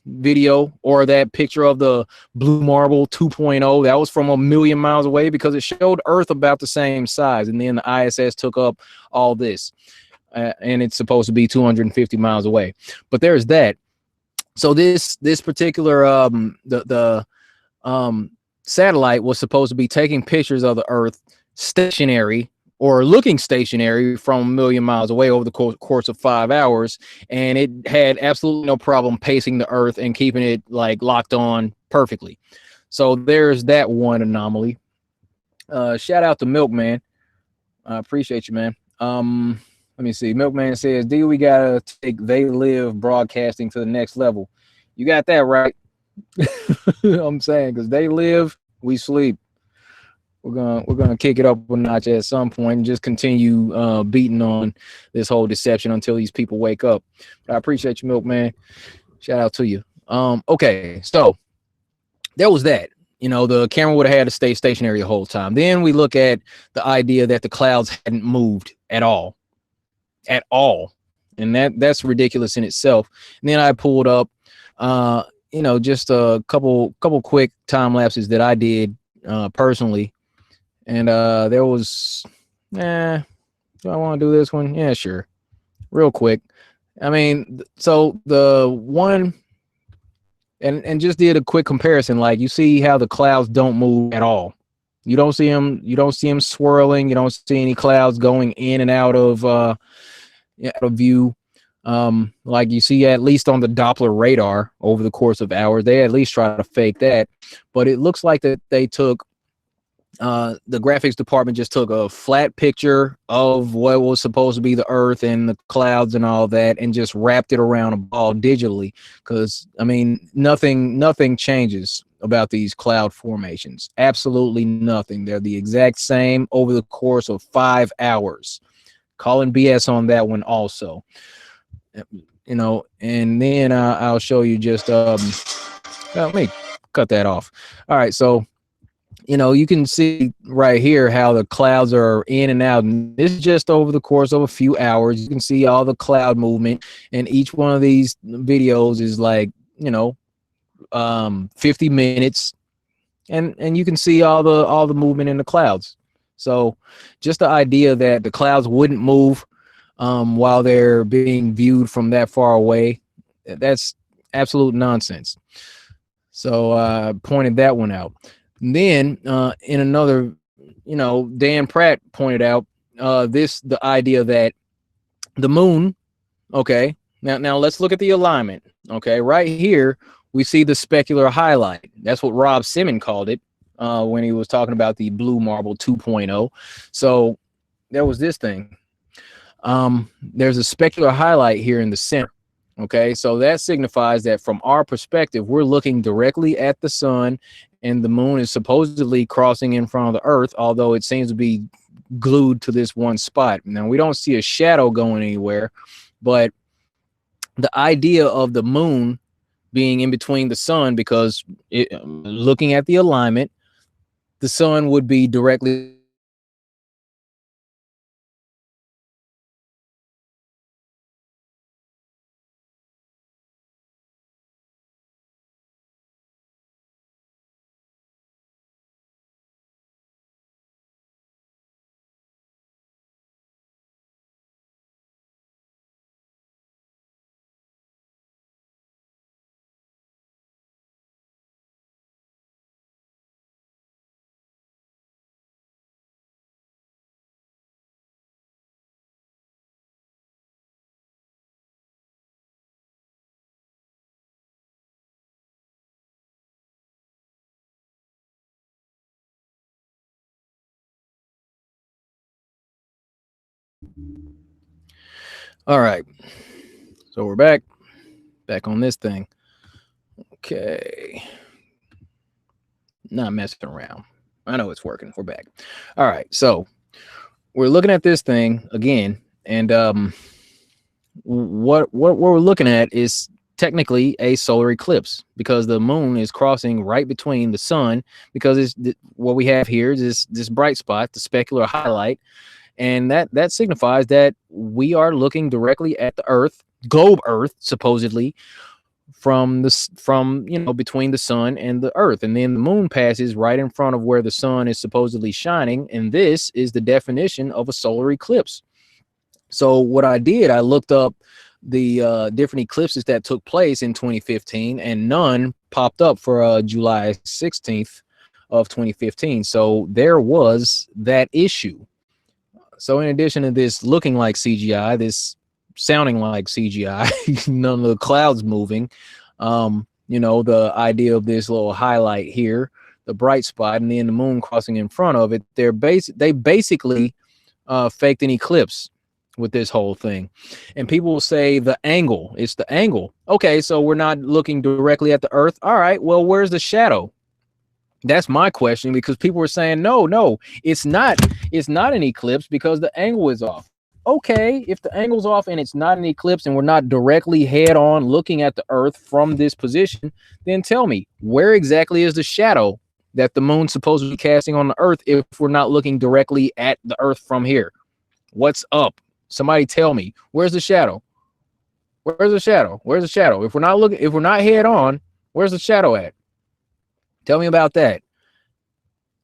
video or that picture of the blue marble 2.0 that was from a million miles away, because it showed Earth about the same size, and then the ISS took up all this, and it's supposed to be 250 miles away. But there's that. So this particular satellite was supposed to be taking pictures of the Earth stationary, or looking stationary, from a million miles away over the course of 5 hours, and it had absolutely no problem pacing the Earth and keeping it like locked on perfectly. So there's that one anomaly. Shout out to Milkman. I appreciate you, man. Let me see. Milkman says, D, we gotta take They Live broadcasting to the next level. You got that right. I'm saying, because They Live, we sleep. We're gonna kick it up a notch at some point and just continue beating on this whole deception until these people wake up. But I appreciate you, Milkman. Shout out to you. Okay, so there was that. The camera would have had to stay stationary the whole time. Then we look at the idea that the clouds hadn't moved at all, and that's ridiculous in itself. And then I pulled up, just a couple quick time lapses that I did personally. And there was, do I want to do this one? Yeah, sure. Real quick. I mean, so the one, and just did a quick comparison. Like, you see how the clouds don't move at all. You don't see them swirling. You don't see any clouds going in and out of view. Like you see, at least on the Doppler radar over the course of hours, they at least try to fake that. But it looks like that they took, the graphics department just took a flat picture of what was supposed to be the Earth and the clouds and all that, and just wrapped it around a ball digitally. Because I mean, nothing changes about these cloud formations. Absolutely nothing. They're the exact same over the course of 5 hours. Calling BS on that one also. And then I'll show you just let me cut that off. All right, so you can see right here how the clouds are in and out. And this is just over the course of a few hours. You can see all the cloud movement, and each one of these videos is like, 50 minutes, and you can see all the movement in the clouds. So just the idea that the clouds wouldn't move while they're being viewed from that far away, that's absolute nonsense. So I pointed that one out. And then in another, Dan Pratt pointed out the idea that the moon, okay, now let's look at the alignment. Okay, right here we see the specular highlight. That's what Rob Simon called it when he was talking about the blue marble 2.0. So there was this thing. There's a specular highlight here in the center. Okay, so that signifies that from our perspective, we're looking directly at the sun, and the moon is supposedly crossing in front of the Earth, although it seems to be glued to this one spot. Now, we don't see a shadow going anywhere, but the idea of the moon being in between the sun, because looking at the alignment, the sun would be directly All right, so we're back on this thing. Okay. Not messing around. I know it's working. We're back. All right. So we're looking at this thing again, and what we're looking at is technically a solar eclipse because the moon is crossing right between the sun, because what we have here is this bright spot, the specular highlight, and that signifies that we are looking directly at the Earth, globe Earth, supposedly, from between the sun and the Earth, and then the moon passes right in front of where the sun is supposedly shining, and this is the definition of a solar eclipse. So what I did, I looked up the different eclipses that took place in 2015, and none popped up for July 16th of 2015. So there was that issue. So in addition to this looking like CGI, this sounding like CGI, none of the clouds moving, the idea of this little highlight here, the bright spot, and then the moon crossing in front of it, they basically faked an eclipse with this whole thing. And people will say it's the angle. Okay, so we're not looking directly at the Earth. All right, well, where's the shadow? That's my question, because people were saying, no, it's not an eclipse because the angle is off. Okay, if the angle's off and it's not an eclipse and we're not directly head on looking at the Earth from this position, then tell me, where exactly is the shadow that the moon's supposed to be casting on the Earth if we're not looking directly at the Earth from here? What's up? Somebody tell me, where's the shadow? Where's the shadow? Where's the shadow? If we're not head on, where's the shadow at? Tell me about that.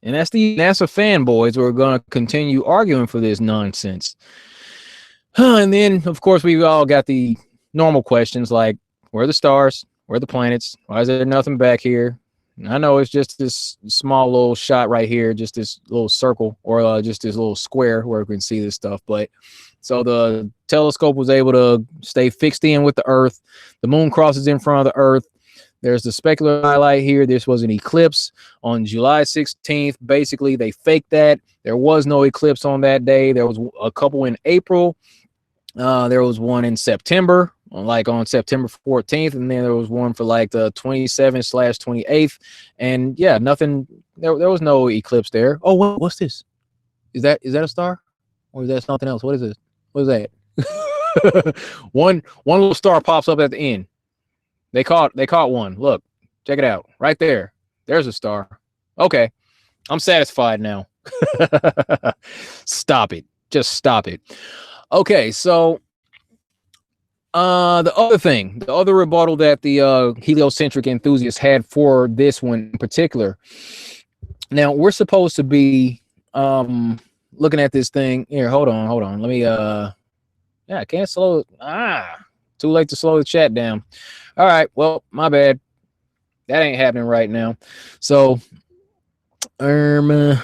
And that's the NASA fanboys who are going to continue arguing for this nonsense. And then, of course, we've all got the normal questions like, where are the stars? Where are the planets? Why is there nothing back here? And I know it's just this small little shot right here, just this little circle, or just this little square where we can see this stuff. But so the telescope was able to stay fixed in with the Earth. The moon crosses in front of the Earth. There's the specular highlight here. This was an eclipse on July 16th. Basically, they faked that. There was no eclipse on that day. There was a couple in April. There was one in September, like on September 14th, and then there was one for like the 27/28th. And yeah, nothing. There was no eclipse there. Oh, what's this? Is that a star, or is that something else? What is this? What is that? one little star pops up at the end. They caught one. Look, check it out. Right there. There's a star. Okay. I'm satisfied now. Stop it. Just stop it. Okay, so the other rebuttal that the heliocentric enthusiasts had for this one in particular. Now, we're supposed to be looking at this thing. Here, hold on. Let me I can't slow too late to slow the chat down. All right, well, my bad. That ain't happening right now. So moderate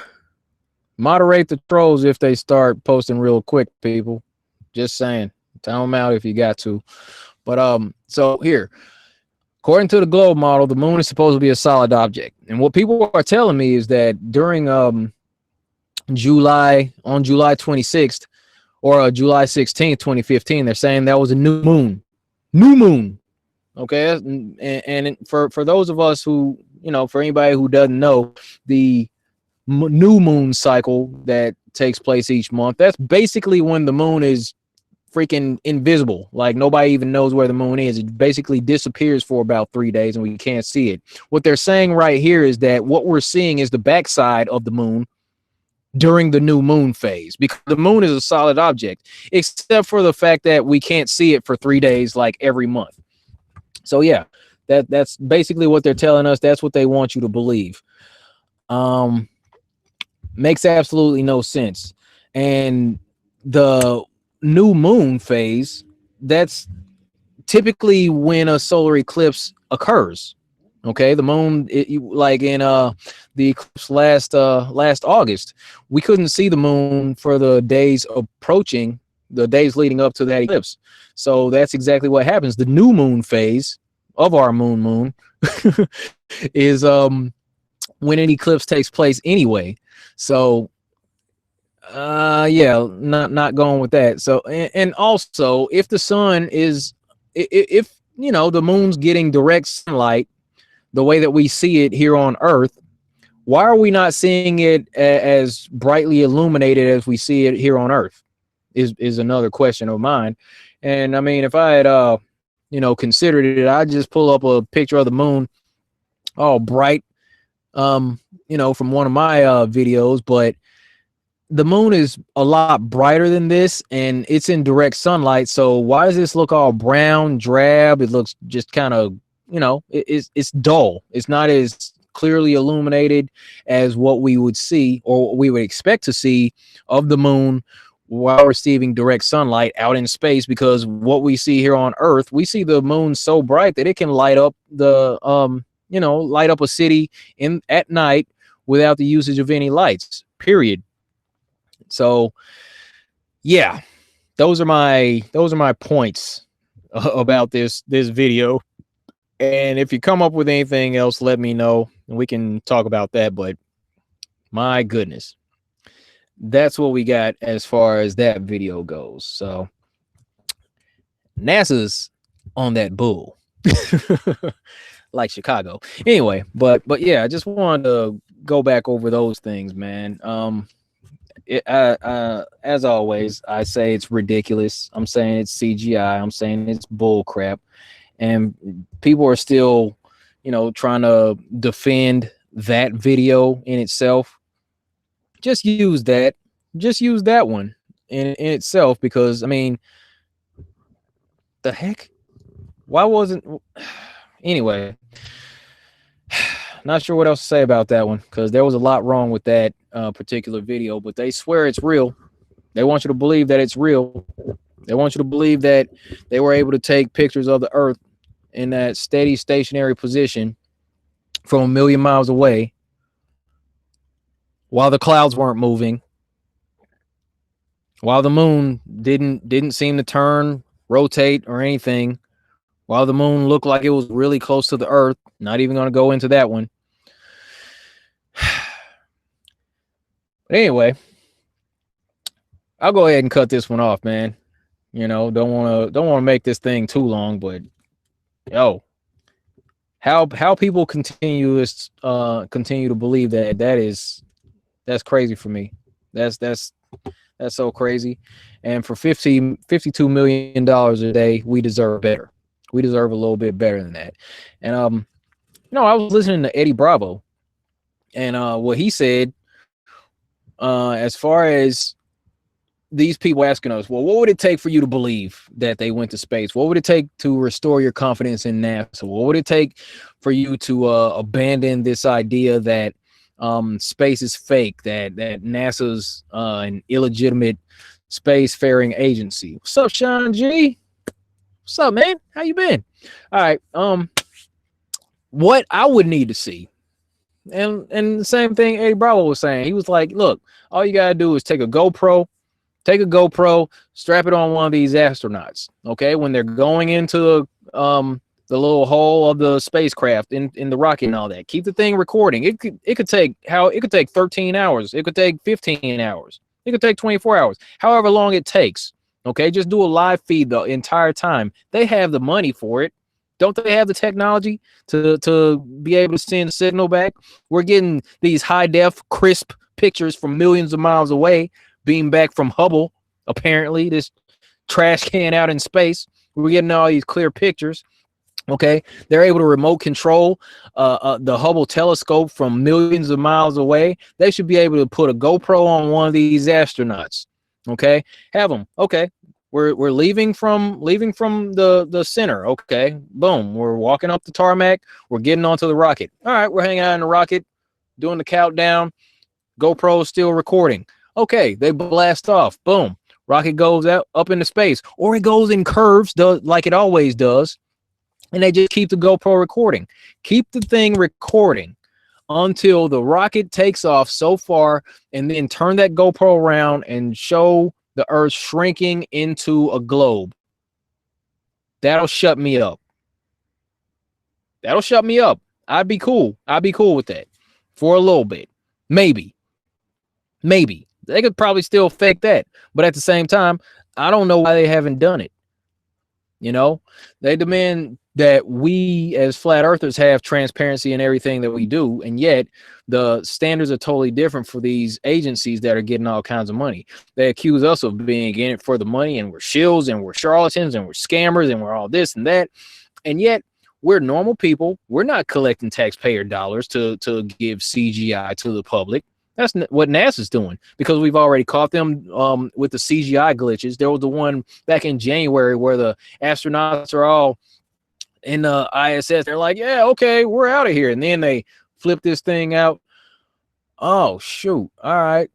the trolls if they start posting real quick, people. Just saying. Tell them out if you got to. But so here, according to the globe model, the moon is supposed to be a solid object. And what people are telling me is that during July 26th or July 16th, 2015, they're saying that was a new moon. Okay, and for those of us who, for anybody who doesn't know, the new moon cycle that takes place each month, that's basically when the moon is freaking invisible. Like nobody even knows where the moon is. It basically disappears for about 3 days and we can't see it. What they're saying right here is that what we're seeing is the backside of the moon during the new moon phase, because the moon is a solid object, except for the fact that we can't see it for 3 days like every month. So yeah, that's basically what they're telling us. That's what they want you to believe. Makes absolutely no sense. And the new moon phase, that's typically when a solar eclipse occurs. Okay, the moon, like in the eclipse last August, we couldn't see the moon for the days approaching, the days leading up to that eclipse. So that's exactly what happens. The new moon phase of our moon is when an eclipse takes place anyway. So yeah, not going with that. So and also, if the sun is, if the moon's getting direct sunlight the way that we see it here on Earth, why are we not seeing it as brightly illuminated as we see it here on Earth? Is another question of mine. And I mean, if I had considered it, I'd just pull up a picture of the moon all bright, from one of my videos, but the moon is a lot brighter than this, and it's in direct sunlight. So why does this look all brown, drab? It looks just kind of, it's dull. It's not as clearly illuminated as what we would see or we would expect to see of the moon while receiving direct sunlight out in space, because what we see here on Earth, we see the moon so bright that it can light up light up a city at night without the usage of any lights, period. So yeah, those are my points about this video. And if you come up with anything else, let me know and we can talk about that. But my goodness, that's what we got as far as that video goes. So NASA's on that bull. Like Chicago. Anyway, but yeah, I just wanted to go back over those things, man. As always, I say it's ridiculous. I'm saying it's CGI. I'm saying it's bull crap. And people are still, trying to defend that video in itself. Just use that. Just use that one in itself, because, I mean, the heck? Why wasn't... Anyway, not sure what else to say about that one, because there was a lot wrong with that particular video, but they swear it's real. They want you to believe that it's real. They want you to believe that they were able to take pictures of the Earth in that steady stationary position from 1 million miles away while the clouds weren't moving, while the moon didn't seem to turn, rotate, or anything, while the moon looked like it was really close to the Earth. Not even going to go into that one. But anyway, I'll go ahead and cut this one off, man. Don't want to make this thing too long, but how people continue to believe that's crazy for me. That's so crazy. And for $52 million a day, we deserve better. We deserve a little bit better than that. And I was listening to Eddie Bravo, and what he said, as far as these people asking us, well, what would it take for you to believe that they went to space? What would it take to restore your confidence in NASA? What would it take for you to abandon this idea that space is fake, that NASA's an illegitimate spacefaring agency? What's up, Sean G? What's up, man? How you been? All right. What I would need to see, and the same thing Eddie Bravo was saying. He was like, look, all you gotta do is take a GoPro, strap it on one of these astronauts. Okay, when they're going into the little hole of the spacecraft in the rocket and all that. Keep the thing recording. It could take 13 hours. It could take 15 hours. It could take 24 hours. However long it takes. Okay, just do a live feed the entire time. They have the money for it. Don't they have the technology to be able to send a signal back? We're getting these high-def, crisp pictures from millions of miles away, being back from Hubble, apparently, this trash can out in space. We're getting all these clear pictures. Okay, they're able to remote control the Hubble telescope from millions of miles away. They should be able to put a GoPro on one of these astronauts. Okay, have them. Okay, we're leaving from the center. Okay, boom, we're walking up the tarmac. We're getting onto the rocket. All right, we're hanging out in the rocket, doing the countdown. GoPro is still recording. Okay, they blast off. Boom, rocket goes out up into space, or it goes in curves, like it always does. And they just keep the GoPro recording. Keep the thing recording until the rocket takes off so far, and then turn that GoPro around and show the Earth shrinking into a globe. That'll shut me up. That'll shut me up. I'd be cool. I'd be cool with that for a little bit. Maybe. They could probably still fake that. But at the same time, I don't know why they haven't done it. They demand that we as flat earthers have transparency in everything that we do, and yet the standards are totally different for these agencies that are getting all kinds of money. They accuse us of being in it for the money, and we're shills, and we're charlatans, and we're scammers, and we're all this and that, and yet we're normal people. We're not collecting taxpayer dollars to give CGI to the public. That's what NASA's doing, because we've already caught them with the CGI glitches. There was the one back in January where the astronauts are all in the ISS. They're like, yeah, okay, we're out of here. And then they flip this thing out. Oh, shoot. All right.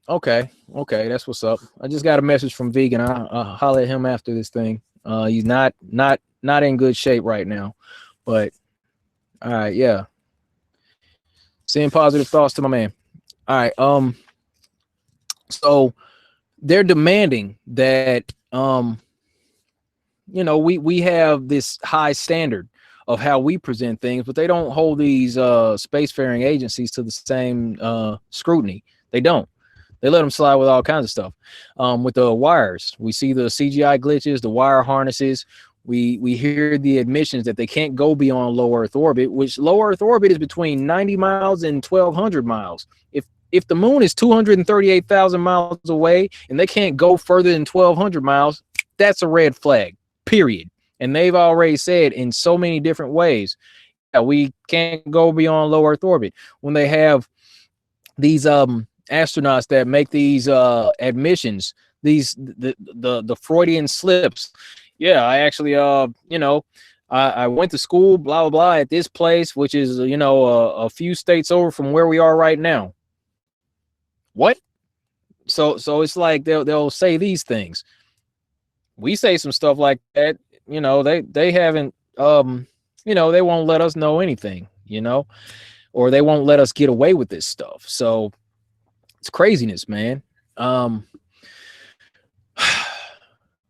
Okay. That's what's up. I just got a message from Vegan. I'll holler at him after this thing. He's not in good shape right now. But, all right, yeah. Send positive thoughts to my man. All right. So they're demanding that we have this high standard of how we present things, but they don't hold these spacefaring agencies to the same scrutiny. They don't. They let them slide with all kinds of stuff. With the wires, we see the CGI glitches, the wire harnesses. We hear the admissions that they can't go beyond low Earth orbit, which low Earth orbit is between 90 miles and 1,200 miles. If the moon is 238,000 miles away and they can't go further than 1,200 miles, that's a red flag, period. And they've already said in so many different ways that we can't go beyond low Earth orbit. When they have these astronauts that make these admissions, the Freudian slips. Yeah, I actually, I went to school, blah, blah, blah, at this place, which is, a few states over from where we are right now. What? So it's like they'll say these things. We say some stuff like that, they haven't, they won't let us know anything, or they won't let us get away with this stuff. So it's craziness, man.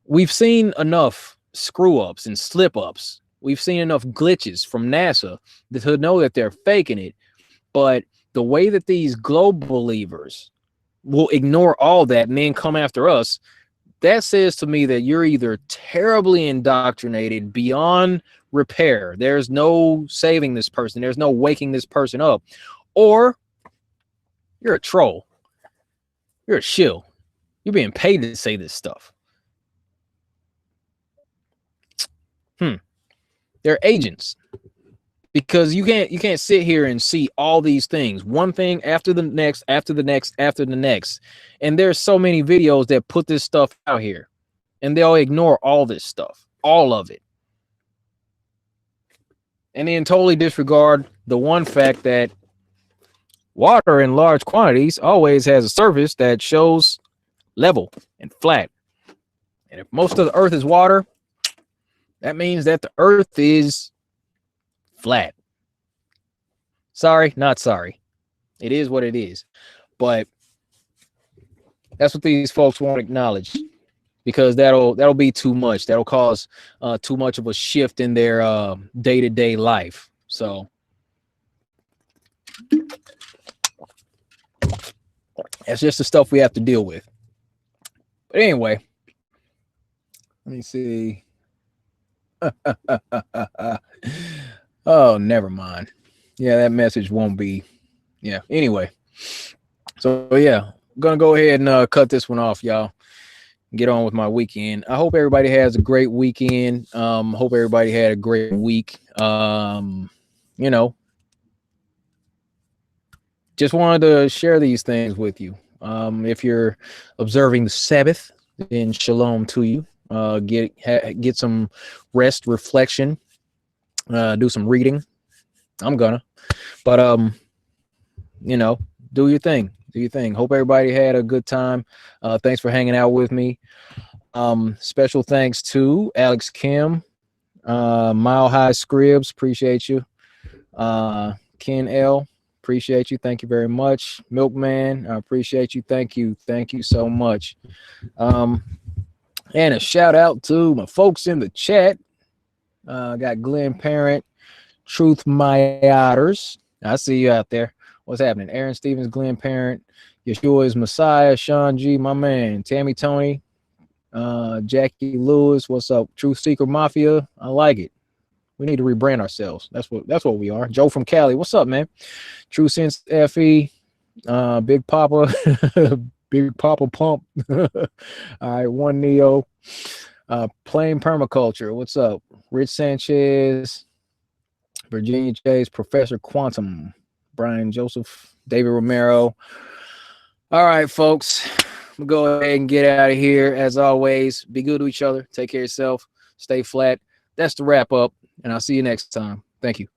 We've seen enough screw ups and slip ups. We've seen enough glitches from NASA to know that they're faking it. But the way that these globe believers will ignore all that and then come after us, that says to me that you're either terribly indoctrinated beyond repair. There's no saving this person. There's no waking this person up. Or you're a troll. You're a shill. You're being paid to say this stuff. They're agents, because you can't sit here and see all these things, one thing after the next, after the next, after the next. And there's so many videos that put this stuff out here, and they'll ignore all this stuff, all of it, and then totally disregard the one fact that water in large quantities always has a surface that shows level and flat. And if most of the earth is water, that means that the earth is flat. Sorry, not sorry. It is what it is. But that's what these folks won't acknowledge, because that'll be too much. That'll cause too much of a shift in their day-to-day life. So that's just the stuff we have to deal with. But anyway, let me see. Oh, never mind. Yeah, that message won't be. Yeah. Anyway, so yeah, I'm gonna go ahead and cut this one off, y'all. Get on with my weekend. I hope everybody has a great weekend. Hope everybody had a great week. Just wanted to share these things with you. If you're observing the Sabbath, then shalom to you. Get some rest, reflection, do some reading. I'm gonna, but do your thing. Hope everybody had a good time. Thanks for hanging out with me. Special thanks to Alex Kim, Mile High Scribs, appreciate you. Ken L, appreciate you. Thank you very much. Milkman, I appreciate you. Thank you so much. And a shout out to my folks in the chat. Got Glenn Parent, Truth Myoters. I see you out there. What's happening? Aaron Stevens, Glenn Parent, Yeshua is Messiah, Sean G, my man, Tammy Tony, Jackie Lewis. What's up? Truth Seeker Mafia. I like it. We need to rebrand ourselves. That's what we are. Joe from Cali. What's up, man? True Sense FE. Big Papa. Big Papa Pump. All right, One Neo. Plain Permaculture. What's up? Rich Sanchez. Virginia Chase. Professor Quantum. Brian Joseph. David Romero. All right, folks. We'll go ahead and get out of here. As always, be good to each other. Take care of yourself. Stay flat. That's the wrap up. And I'll see you next time. Thank you.